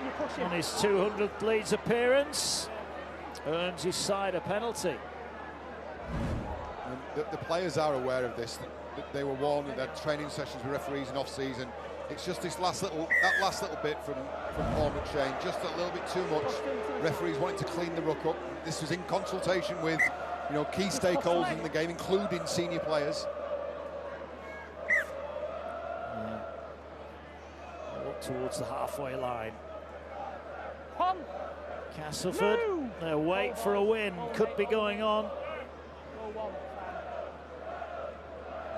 on his 200th Leeds appearance earns his side a penalty. And the players are aware of this. They were warned in their training sessions with referees in off-season. It's just that last little bit from Paul McShane, just a little bit too much. Referees wanting to clean the ruck up. This was in consultation with, you know, key stakeholders in the game, including senior players. Up towards the halfway line. Castleford, they wait for a win. Could be going on.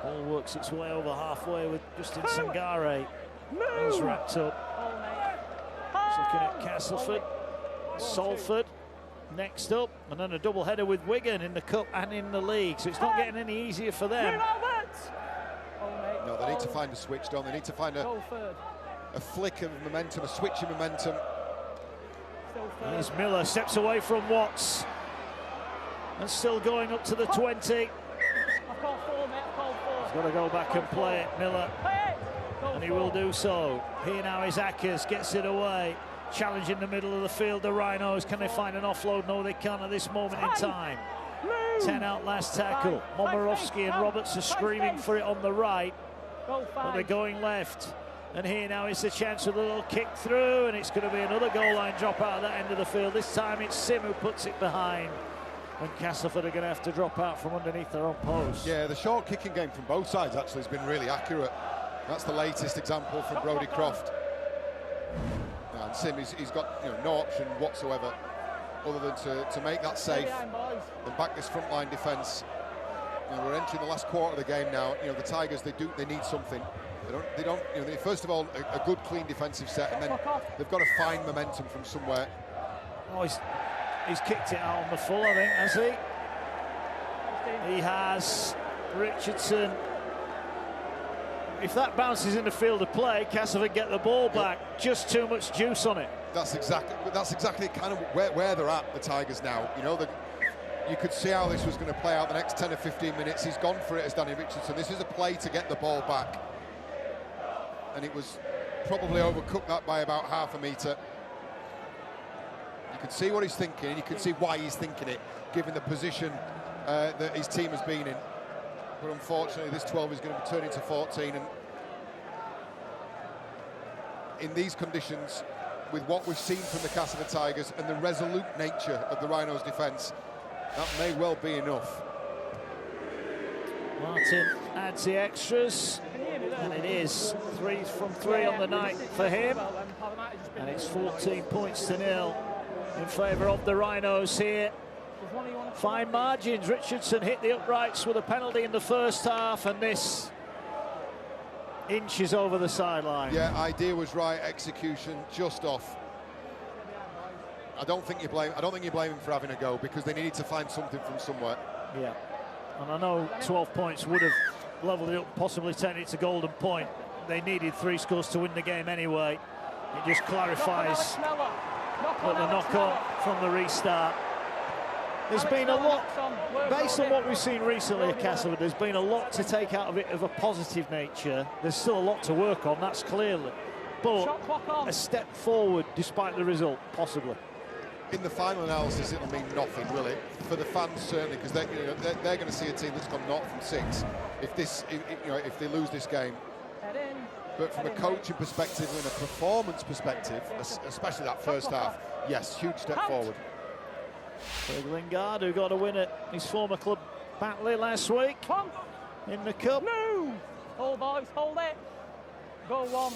Ball works its way over halfway with Justin Sangare. He's wrapped up. He's looking at Castleford. Salford next up, and then a double header with Wigan in the cup and in the league, so it's not getting any easier for them. No, they need to find a switch, don't they? Need to find a flick of momentum, a switch of momentum. Here's Miller, steps away from Watts, and still going up to the 20. He's got to go back and play it, Miller, and he will do so. Here now is Ackers, gets it away. Challenge in the middle of the field, the Rhinos. Can they find an offload? No, they can't at this moment in time. 10 out last tackle. Momorowski and Roberts are screaming for it on the right, but they're going left. And here now is the chance with a little kick through, and it's going to be another goal line drop out of that end of the field. This time it's Sim who puts it behind, and Castleford are going to have to drop out from underneath their own post. Yeah, the short kicking game from both sides actually has been really accurate. That's the latest example from Brodie Croft. And Sim, he's got no option whatsoever other than to make that safe and back this frontline defence. We're entering the last quarter of the game now. The Tigers, they need something. They don't. First of all, a good, clean defensive set, and then they've got to find momentum from somewhere. Oh, he's kicked it out on the full, I think, has he? He has. Richardson. If that bounces in the field of play, Castleford get the ball back. Just too much juice on it. That's exactly kind of where they're at, the Tigers now. You could see how this was going to play out the next 10 or 15 minutes. He's gone for it as Danny Richardson. This is a play to get the ball back. And it was probably overcooked that by about half a metre. You can see what he's thinking, and you can see why he's thinking it, given the position that his team has been in. But unfortunately, this 12 is going to be turned into 14. And in these conditions, with what we've seen from the Castleford Tigers and the resolute nature of the Rhinos' defence, that may well be enough. Martin adds the extras, and it is 3 from 3 on the night for him. And it's 14 points to 0 in favour of the Rhinos here. Fine margins. Richardson hit the uprights with a penalty in the first half, and this inches over the sideline. Yeah, idea was right, execution just off. I don't think you blame him for having a go, because they needed to find something from somewhere. Yeah, and I know 12 points would have levelled it up, possibly taken it to golden point. They needed 3 scores to win the game anyway. It just clarifies that the knock-on from the restart. There's been a lot, based on what we've seen recently at Castleford, there's been a lot to take out of it of a positive nature. There's still a lot to work on, that's clearly. But a step forward despite the result, possibly. In the final analysis, it'll mean nothing, will it? For the fans, certainly, because they're going to see a team that's gone 0 from 6 if they lose this game. But from a coaching perspective and a performance perspective, especially that first half, yes, huge step forward. Lingard, who got a win at his former club Batley last week in the cup. No! Hold, boys, hold it. Go one.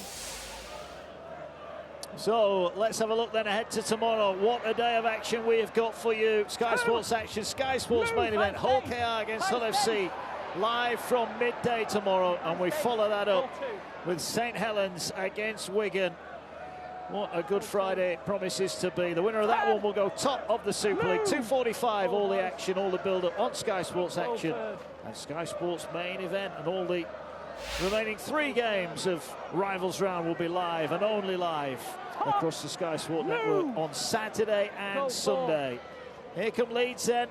So let's have a look then ahead to tomorrow. What a day of action we have got for you. Sky Sports action, Sky Sports main event, Hull KR against Hull FC, live from midday tomorrow, and we follow that up with St Helens against Wigan. What a good Friday it promises to be. The winner of that one will go top of the Super League. 2:45, all the action, all the build-up on Sky Sports action and Sky Sports main event, and all the remaining 3 games of Rivals Round will be live and only live across the Sky Sport network on Saturday and Sunday. Here come Leeds then,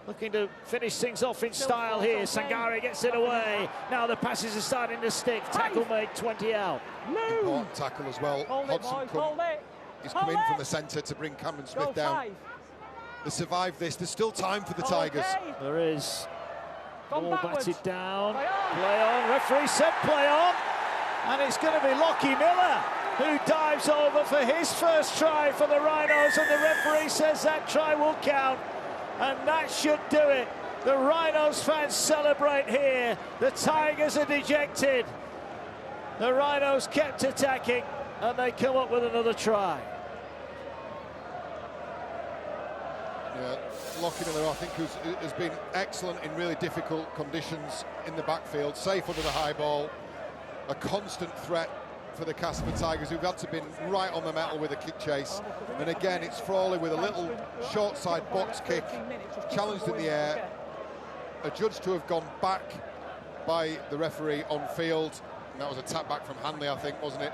looking to finish things off in style here. Sangare gets it away. Now the passes are starting to stick. Tackle made, 20 out. Important tackle as well. Hodgson he's come in from the centre to bring Cameron Smith down. They survived this. There's still time for the Tigers. There is. Ball batted down. Play on. Referee said play on. And it's going to be Lockie Miller who dives over for his first try for the Rhinos, and the referee says that try will count. And that should do it. The Rhinos fans celebrate here. The Tigers are dejected. The Rhinos kept attacking, and they come up with another try. Yeah, Lockie Miller, I think, has been excellent in really difficult conditions in the backfield, safe under the high ball, a constant threat for the Castleford Tigers, who've had to been right on the metal with a kick chase. And again, it's Frawley with a little short side box kick, challenged in the air, adjudged to have gone back by the referee on field. And that was a tap back from Hanley, I think, wasn't it?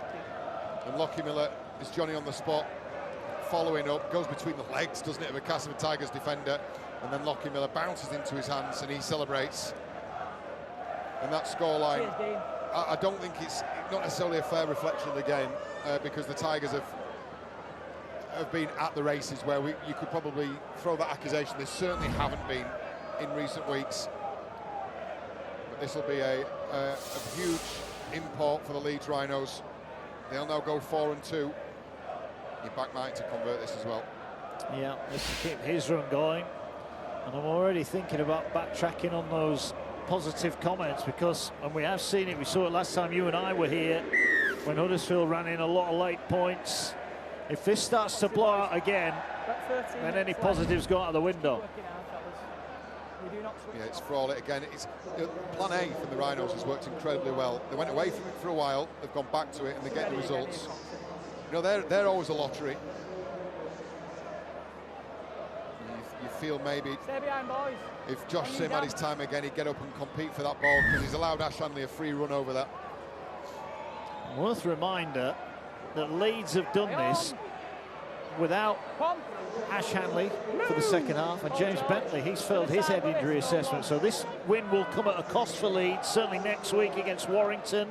And Lockie Miller is Johnny on the spot, following up, goes between the legs, doesn't it, of a Castleford Tigers defender, and then Lockie Miller bounces into his hands and he celebrates. And that scoreline, I don't think it's not necessarily a fair reflection of the game, because the Tigers have been at the races where you could probably throw that accusation. They certainly haven't been in recent weeks. But this will be a huge import for the Leeds Rhinos. They'll now go 4-2. You're back, Mike, to convert this as well. Yeah, just to keep his run going. And I'm already thinking about backtracking on those positive comments because, and we have seen it, we saw it last time you and I were here, when Huddersfield ran in a lot of late points. If this starts to blow out again, then any positives go out of the window. Yeah, it's Frawley again. It's plan A from the Rhinos has worked incredibly well. They went away from it for a while, they've gone back to it, and they're getting the results. You know, they're always a lottery. You feel maybe Stay behind, boys. If Josh Sim had his time again, he'd get up and compete for that ball, because he's allowed Ash Hanley a free run over that. Worth reminder that Leeds have done this without Ash Hanley for the second half, and James Bentley, he's failed his head injury assessment. So this win will come at a cost for Leeds, certainly next week against Warrington,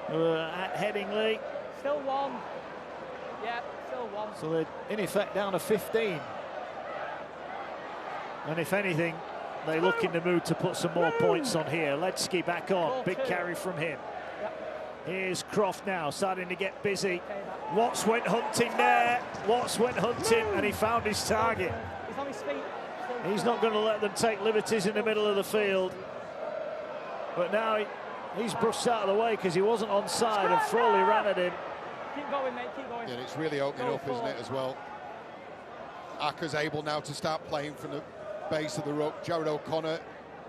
at Headingley. Still one. Yeah, still one. So they're in effect down to 15. And if anything, they look in the mood to put some more points on here. Ledsky back on, big carry from him. Here's Croft now, starting to get busy. Watts went hunting there. Watts went hunting, and he found his target. He's on his feet. He's not going to let them take liberties in the middle of the field. But now he's brushed out of the way because he wasn't onside, and Frawley ran at him. Keep going, mate, keep going. Yeah, and it's really opening up, isn't it, as well? Acker's able now to start playing from the base of the ruck. Jared O'Connor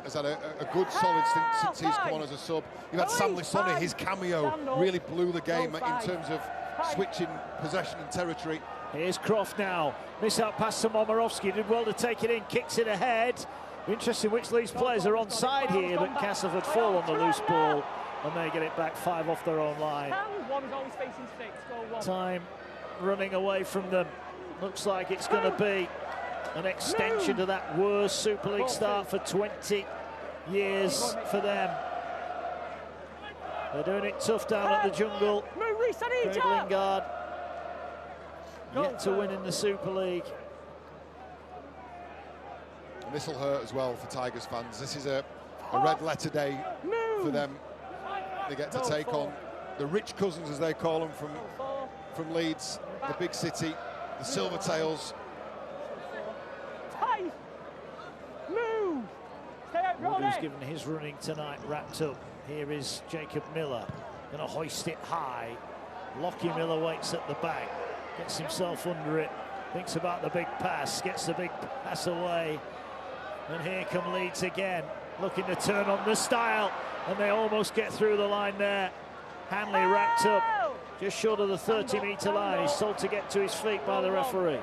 has had a good solid stint since he's come on as a sub. You've had Sam Lisoni, his cameo really blew the game in terms of switching possession and territory. Here's Croft now, miss out pass to Momirovski, did well to take it in, kicks it ahead. Interesting which Leeds players are onside here, but Castleford fall on the loose ball and they get it back 5 off their own line. Time running away from them. Looks like it's going to be an extension to that worst Super League start for 20 years for them. They're doing it tough down at the Jungle. Craig Lingard yet to win in the Super League. And this will hurt as well for Tigers fans. This is a red letter day for them. They get to take on the rich cousins, as they call them, from Leeds, the big city, the Silvertails. Who's given his running tonight wrapped up. Here is Jacob Miller, going to hoist it high. Lockie Miller waits at the back, gets himself under it, thinks about the big pass, gets the big pass away. And here come Leeds again, looking to turn on the style, and they almost get through the line there. Hanley wrapped up just short of the 30-metre line. He's told to get to his feet by the referee.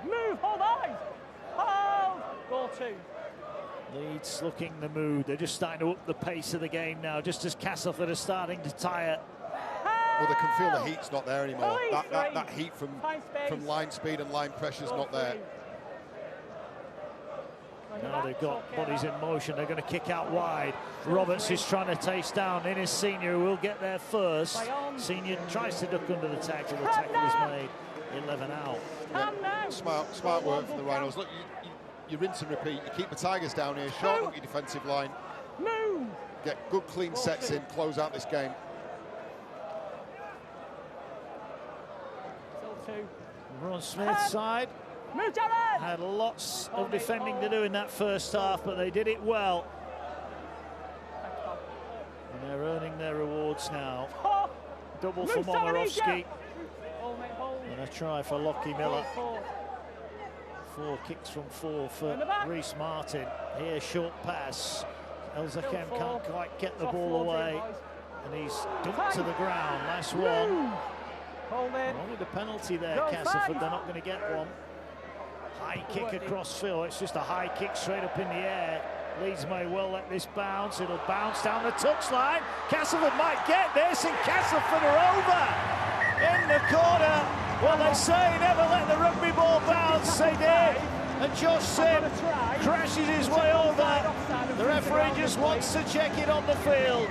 Move, hold eyes. Hold. Goal 2. Leeds looking the mood. They're just starting to up the pace of the game now, just as Castleford are starting to tire. Well, they can feel the heat's not there anymore. That heat from line speed and line pressure's not there. Now they've got bodies in motion. They're going to kick out wide. Roberts is trying to taste down Innes Senior, who will get there first. Senior tries to duck under the tackle. The tackle is made. 11 out. Yeah, smart work from the Rhinos. Look, you rinse and repeat. You keep the Tigers down here, shorten up your defensive line. Get good clean sets in, close out this game. Ron Smith's side had lots of defending to do in that first half, but they did it well. And they're earning their rewards now. Double for Momirovski. And a try for Lockie Miller. 4 kicks from 4 for Reece Martin. Here, short pass. Elzakem can't quite get the ball away. And he's dumped to the ground. Last one. Only the penalty there, Castleford. They're not going to get one. High kick across field. It's just a high kick straight up in the air. Leeds may well let this bounce. It'll bounce down the touchline. Castleford might get this, and Castleford are over in the corner. Well, they say never let the rugby ball bounce. They did. And Josh Sim crashes his way over. The referee just wants to check it on the field.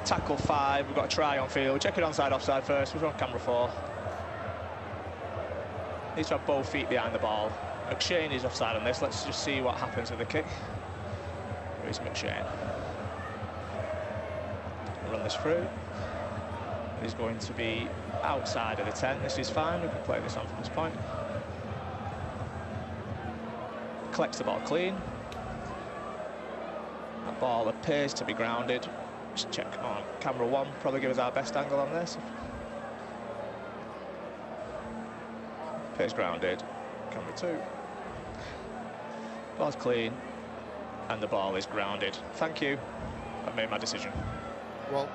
Tackle 5, we've got a try on field. Check it onside, offside first. We're on camera 4. Needs to have both feet behind the ball. McShane is offside on this. Let's just see what happens with the kick. is McShane. Run this through. He's going to be outside of the 10. This is fine. We can play this on from this point. Collects the ball clean. That ball appears to be grounded. Just check on camera 1. Probably give us our best angle on this. Appears grounded. Camera 2. Ball's clean. And the ball is grounded. Thank you. I've made my decision. Well,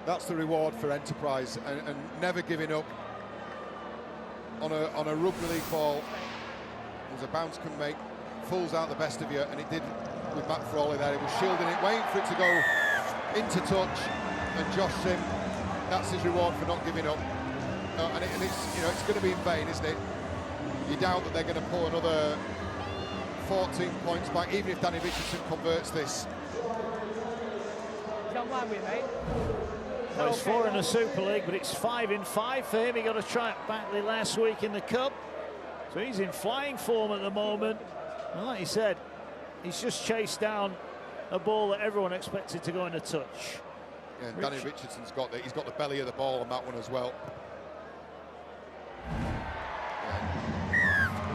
that's the reward for enterprise and never giving up on a rugby league ball. There's a bounce can make fools out the best of you, and it did with Matt Frawley there. He was shielding it, waiting for it to go into touch, and Josh Sim, that's his reward for not giving up. And it's, you know, it's going to be in vain, isn't it? You doubt that they're going to pull another 14 points back, even if Danny Richardson converts this. Well, it's 4 in the Super League, but it's 5 in 5 for him. He got a try at Batley last week in the Cup. So he's in flying form at the moment. And like you said, he's just chased down a ball that everyone expected to go in a touch. Yeah, and Danny Richardson's got he's got the belly of the ball on that one as well.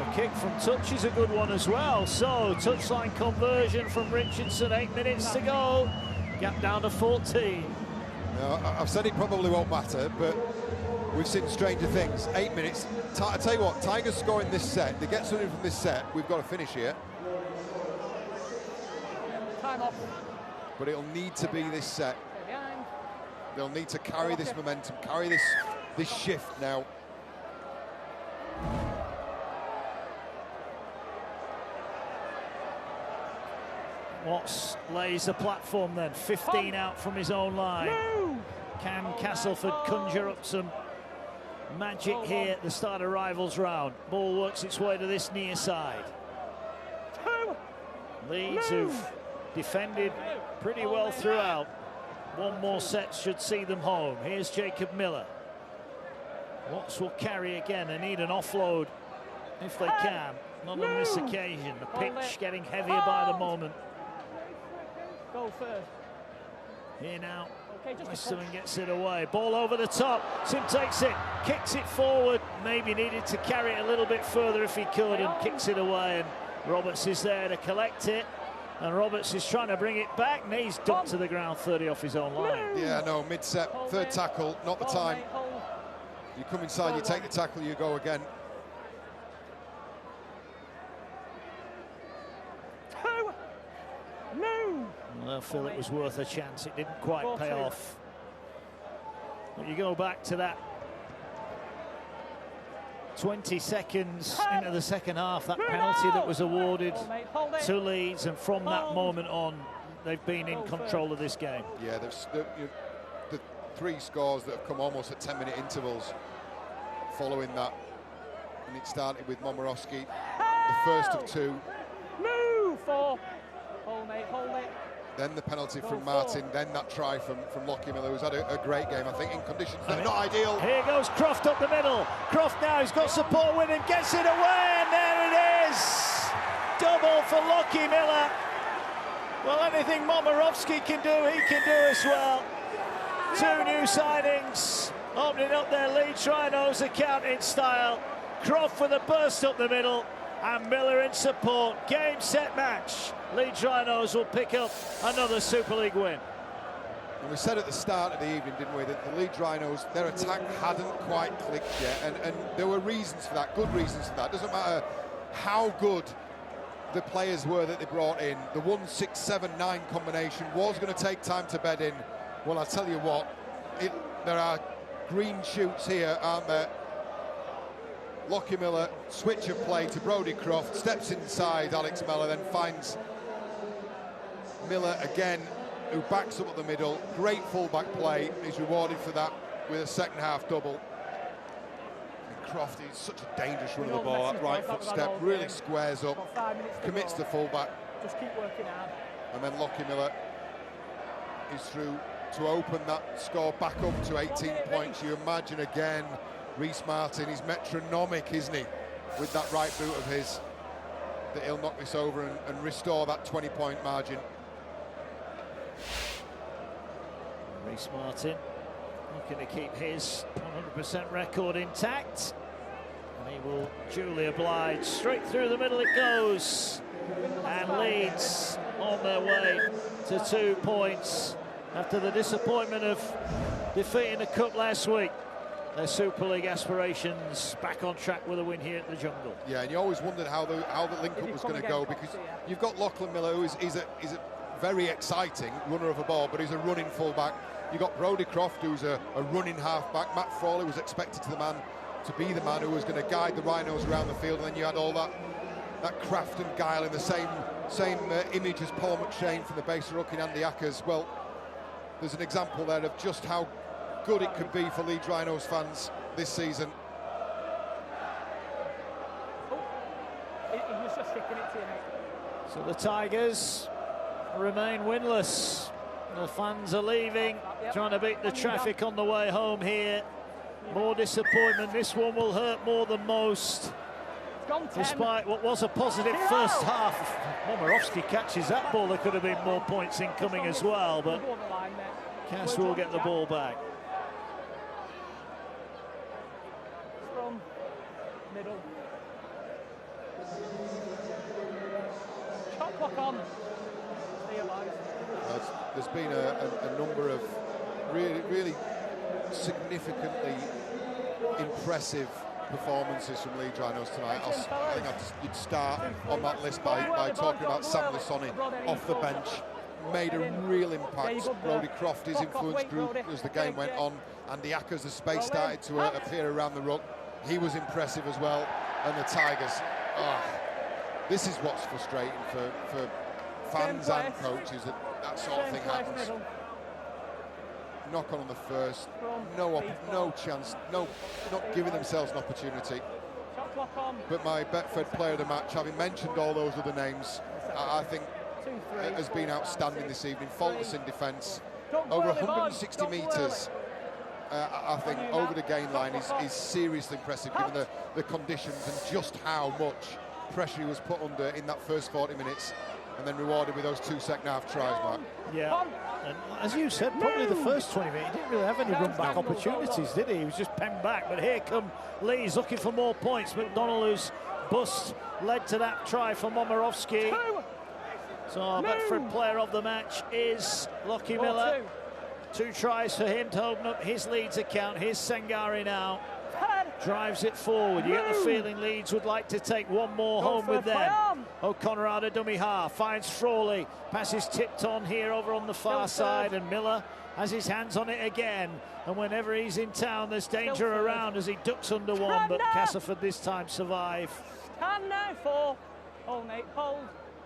A kick from touch is a good one as well. So touchline conversion from Richardson, 8 minutes to go. Gap down to 14. Now, I've said it probably won't matter, but we've seen stranger things. 8 minutes. I tell you what, Tigers scoring this set. They get something from this set. We've got to finish here. Time off. But it'll need to be this set. They'll need to carry this momentum, carry this shift now. Watts lays the platform then, 15 out from his own line. Can Castleford conjure up some magic here at the start of rivals round? Ball works its way to this near side. Leeds, who've defended pretty well throughout. One more set should see them home. Here's Jacob Miller. Watts will carry again. They need an offload if they can. Not on this occasion. The pitch getting heavier by the moment. Go first. Here now, Westerman gets it away. Ball over the top. Sim takes it, kicks it forward. Maybe needed to carry it a little bit further if he could, and kicks it away. And Roberts is there to collect it. And Roberts is trying to bring it back, and he's dumped to the ground 30 off his own line. Yeah, no, mid-set, third tackle, not the time. You come inside, you take the tackle, you go again. Well, they'll feel it was worth a chance. It didn't quite pay off. But you go back to that 20 seconds into the second half, that penalty that was awarded to Leeds, and from that moment on, they've been in control of this game. Yeah, the 3 scores that have come almost at 10-minute intervals following that. And it started with Momorowski, the first of 2. Move for. Hold it. Then the penalty from Martin, then that try from Lockie Miller, who's had a great game, I think, in conditions that are not ideal. Here goes Croft up the middle. Croft now, he's got support with him, gets it away, and there it is! Double for Lockie Miller. Well, anything Momorowski can do, he can do as well. 2 new signings, opening up their Leeds Rhinos account in style. Croft with a burst up the middle, and Miller in support. Game, set, match. Leeds Rhinos will pick up another Super League win. And we said at the start of the evening, didn't we, that the Leeds Rhinos, their attack hadn't quite clicked yet, and there were reasons for that, good reasons for that. Doesn't matter how good the players were that they brought in. The 1-6-7-9 combination was going to take time to bed in. Well, I'll tell you what, there are green shoots here, aren't there? Lockie Miller, switch of play to Brodie Croft, steps inside Alex Mellor, then finds Miller again, who backs up at the middle. Great full-back play. He's rewarded for that with a second half double. And Croft is such a dangerous run of the ball. That right foot step really squares up, commits the full-back. Just keep working hard. And then Lockie Miller is through to open that score back up to 18 points. You imagine again, Reece Martin, he's metronomic, isn't he, with that right boot of his, that he'll knock this over and restore that 20-point margin. Reece Martin looking to keep his 100% record intact. And he will duly oblige. Straight through the middle it goes. And Leeds on their way to 2 points after the disappointment of defeating the Cup last week. Their Super League aspirations back on track with a win here at the Jungle. Yeah, and you always wondered how the link-up was going to go, because you've got Lachlan Miller, who is a very exciting runner of a ball, but he's a running fullback. You've got Brodie Croft, who's a running halfback. Matt Frawley was expected to be the man who was going to guide the Rhinos around the field, and then you had all that craft and guile in the same image as Paul McShane from the base of ruck in Andy Ackers. Well, there's an example there of just how good it could be for Leeds Rhinos fans this season. He was just sticking it to you, mate. So the Tigers remain winless. The fans are leaving, trying to beat the traffic on the way home here. More disappointment. This one will hurt more than most. Despite what was a positive first half. Momorowski catches that ball. There could have been more points incoming as well, but Cass will get the ball back. From middle. Shot clock on. There's been a number of really significantly impressive performances from Leeds Rhinos tonight. I think you'd start on that list by talking about Sam Lissoni off the bench. Made a real impact. Brodie Croft, his influence grew as the game went on. Andy Ackers, the space started to appear around the ruck. He was impressive as well. And the Tigers, this is what's frustrating for fans and coaches, that sort of thing happens. Knock on the first, no chance, not giving themselves an opportunity. But my Betfred player of the match, having mentioned all those other names, I think has been outstanding this evening. Faultless in defence, over 160 metres. I think over the gain line is seriously impressive, given the conditions and just how much pressure he was put under in that first 40 minutes, and then rewarded with those 2 second-half tries, Mark. Yeah, and as you said, probably the first 20 minutes, he didn't really have any run-back opportunities, did he? He was just penned back, but here come Leeds looking for more points. McDonald, whose bust led to that try for Momorowski. So our Betfred player of the match is Lockie Miller. 2 tries for him to open up his Leeds account. Here's Sengari now. Drives it forward. You get the feeling Leeds would like to take one more home with them. O'Connor out of dummy half, finds Frawley. Passes tipped on here over on the far side, and Miller has his hands on it again. And whenever he's in town, there's danger around as he ducks under one, but Castleford this time survive. Stand now, 4. Hold, mate, hold.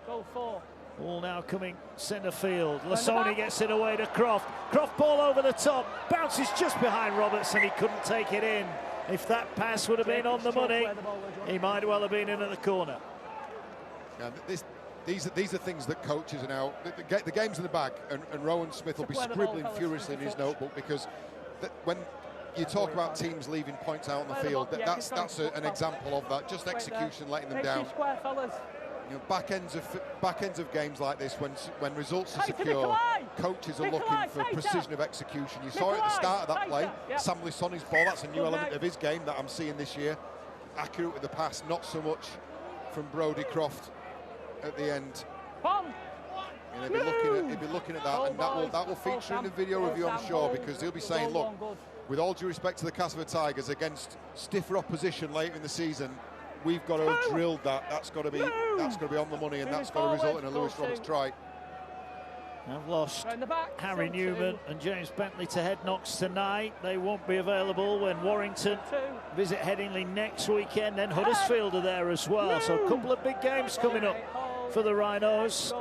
Go 4. All now coming centre field. Lissoni gets it away to Croft. Croft ball over the top. Bounces just behind Roberts, and he couldn't take it in. If that pass would have been on the money, he might well have been in at the corner. Yeah, these are things that coaches are now. The game's in the bag, and Rowan Smith will be scribbling furiously in his notebook, because when you talk about teams leaving points out on the field, that's an example of that. Just execution, letting them down. You know, back ends of games like this, when results are secure, coaches are looking for precision of execution. You saw it at the start of that play. Sam Lissoni's ball, that's a new element of his game that I'm seeing this year. Accurate with the pass, not so much from Brodie Croft at the end. And he'll be looking at that, and that will feature in the video review, I'm sure, because he'll be saying, look, with all due respect to the Castleford Tigers, against stiffer opposition later in the season, we've got to have drilled that. That's got to be on the money, and that's got to result in a Lewis Roberts try. I've lost Harry Newman and James Bentley to head knocks tonight. They won't be available when Warrington visit Headingley next weekend. Then Huddersfield are there as well. So a couple of big games coming up for the Rhinos.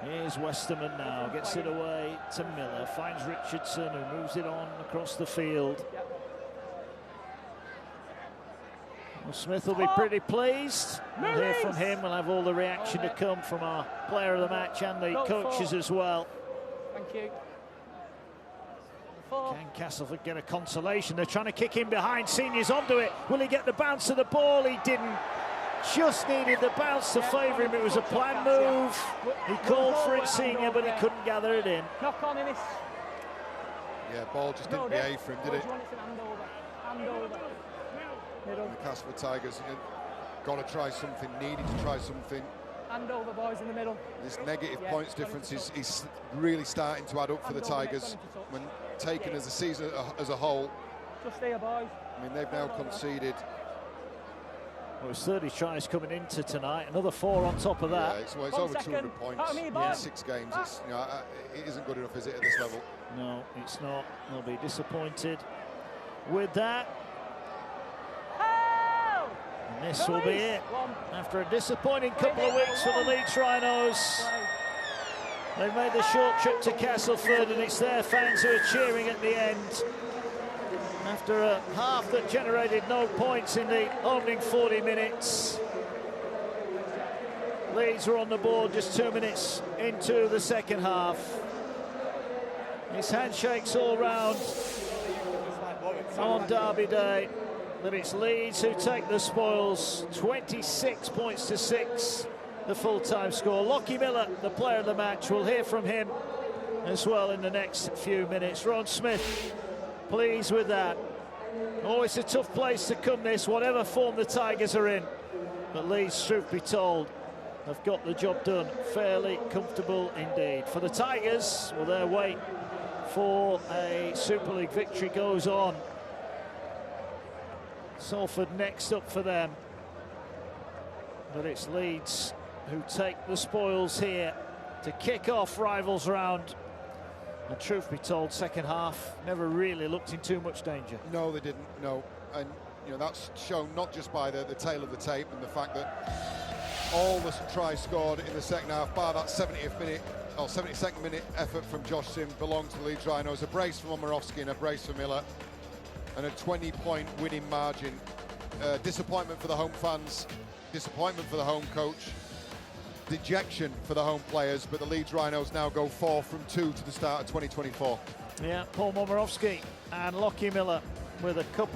Here's Westerman now, gets it away to Miller, finds Richardson, who moves it on across the field. Well, Smith will be pretty pleased. We'll hear from him. We'll have all the reaction to come from our player of the match and the coaches as well. Thank you. Can Castleford get a consolation? They're trying to kick him behind. Senior's onto it. Will he get the bounce of the ball? He didn't. just needed the bounce to favour him. It was a planned move. He called for it, Senior, but he couldn't gather it in. Knock on in this. Yeah, ball just didn't behave for him, did it? Hand over. The Castleford Tigers got to try something, needed to try something. Hand over, boys, in the middle. This negative points difference is really starting to add up for the Tigers when taken as a season as a whole. Just here, boys. I mean, they've now conceded. Well, it's 30 tries coming into tonight, another 4 on top of that. Yeah, it's over 200 points in 6 games. It's, it isn't good enough, is it, at this level? No, it's not. They'll be disappointed with that. And this will be it. After a disappointing couple of weeks for the Leeds Rhinos, they've made the short trip to Castleford, and it's their fans who are cheering at the end. After a half that generated no points in the opening 40 minutes, Leeds were on the board just 2 minutes into the second half. It's handshakes all round on Derby Day, but it's Leeds who take the spoils. 26 points to 6, the full-time score. Lockie Miller, the player of the match. We'll hear from him as well in the next few minutes. Ron Smith, pleased with that. Oh, it's a tough place to come, this, whatever form the Tigers are in. But Leeds, truth be told, have got the job done. Fairly comfortable indeed. For the Tigers, well, their wait for a Super League victory goes on. Salford next up for them. But it's Leeds who take the spoils here to kick off rivals round. And truth be told, second half never really looked in too much danger. No, they didn't, no. And, that's shown not just by the tail of the tape and the fact that all the tries scored in the second half, bar that 70th minute, or 72nd minute effort from Josh Sim, belonged to the Leeds Rhinos. A brace from Omarovsky and a brace for Miller, and a 20-point winning margin. Disappointment for the home fans, disappointment for the home coach, dejection for the home players, but the Leeds Rhinos now go 4 from 2 to the start of 2024. Yeah, Paul Momirovski and Lockie Miller with a couple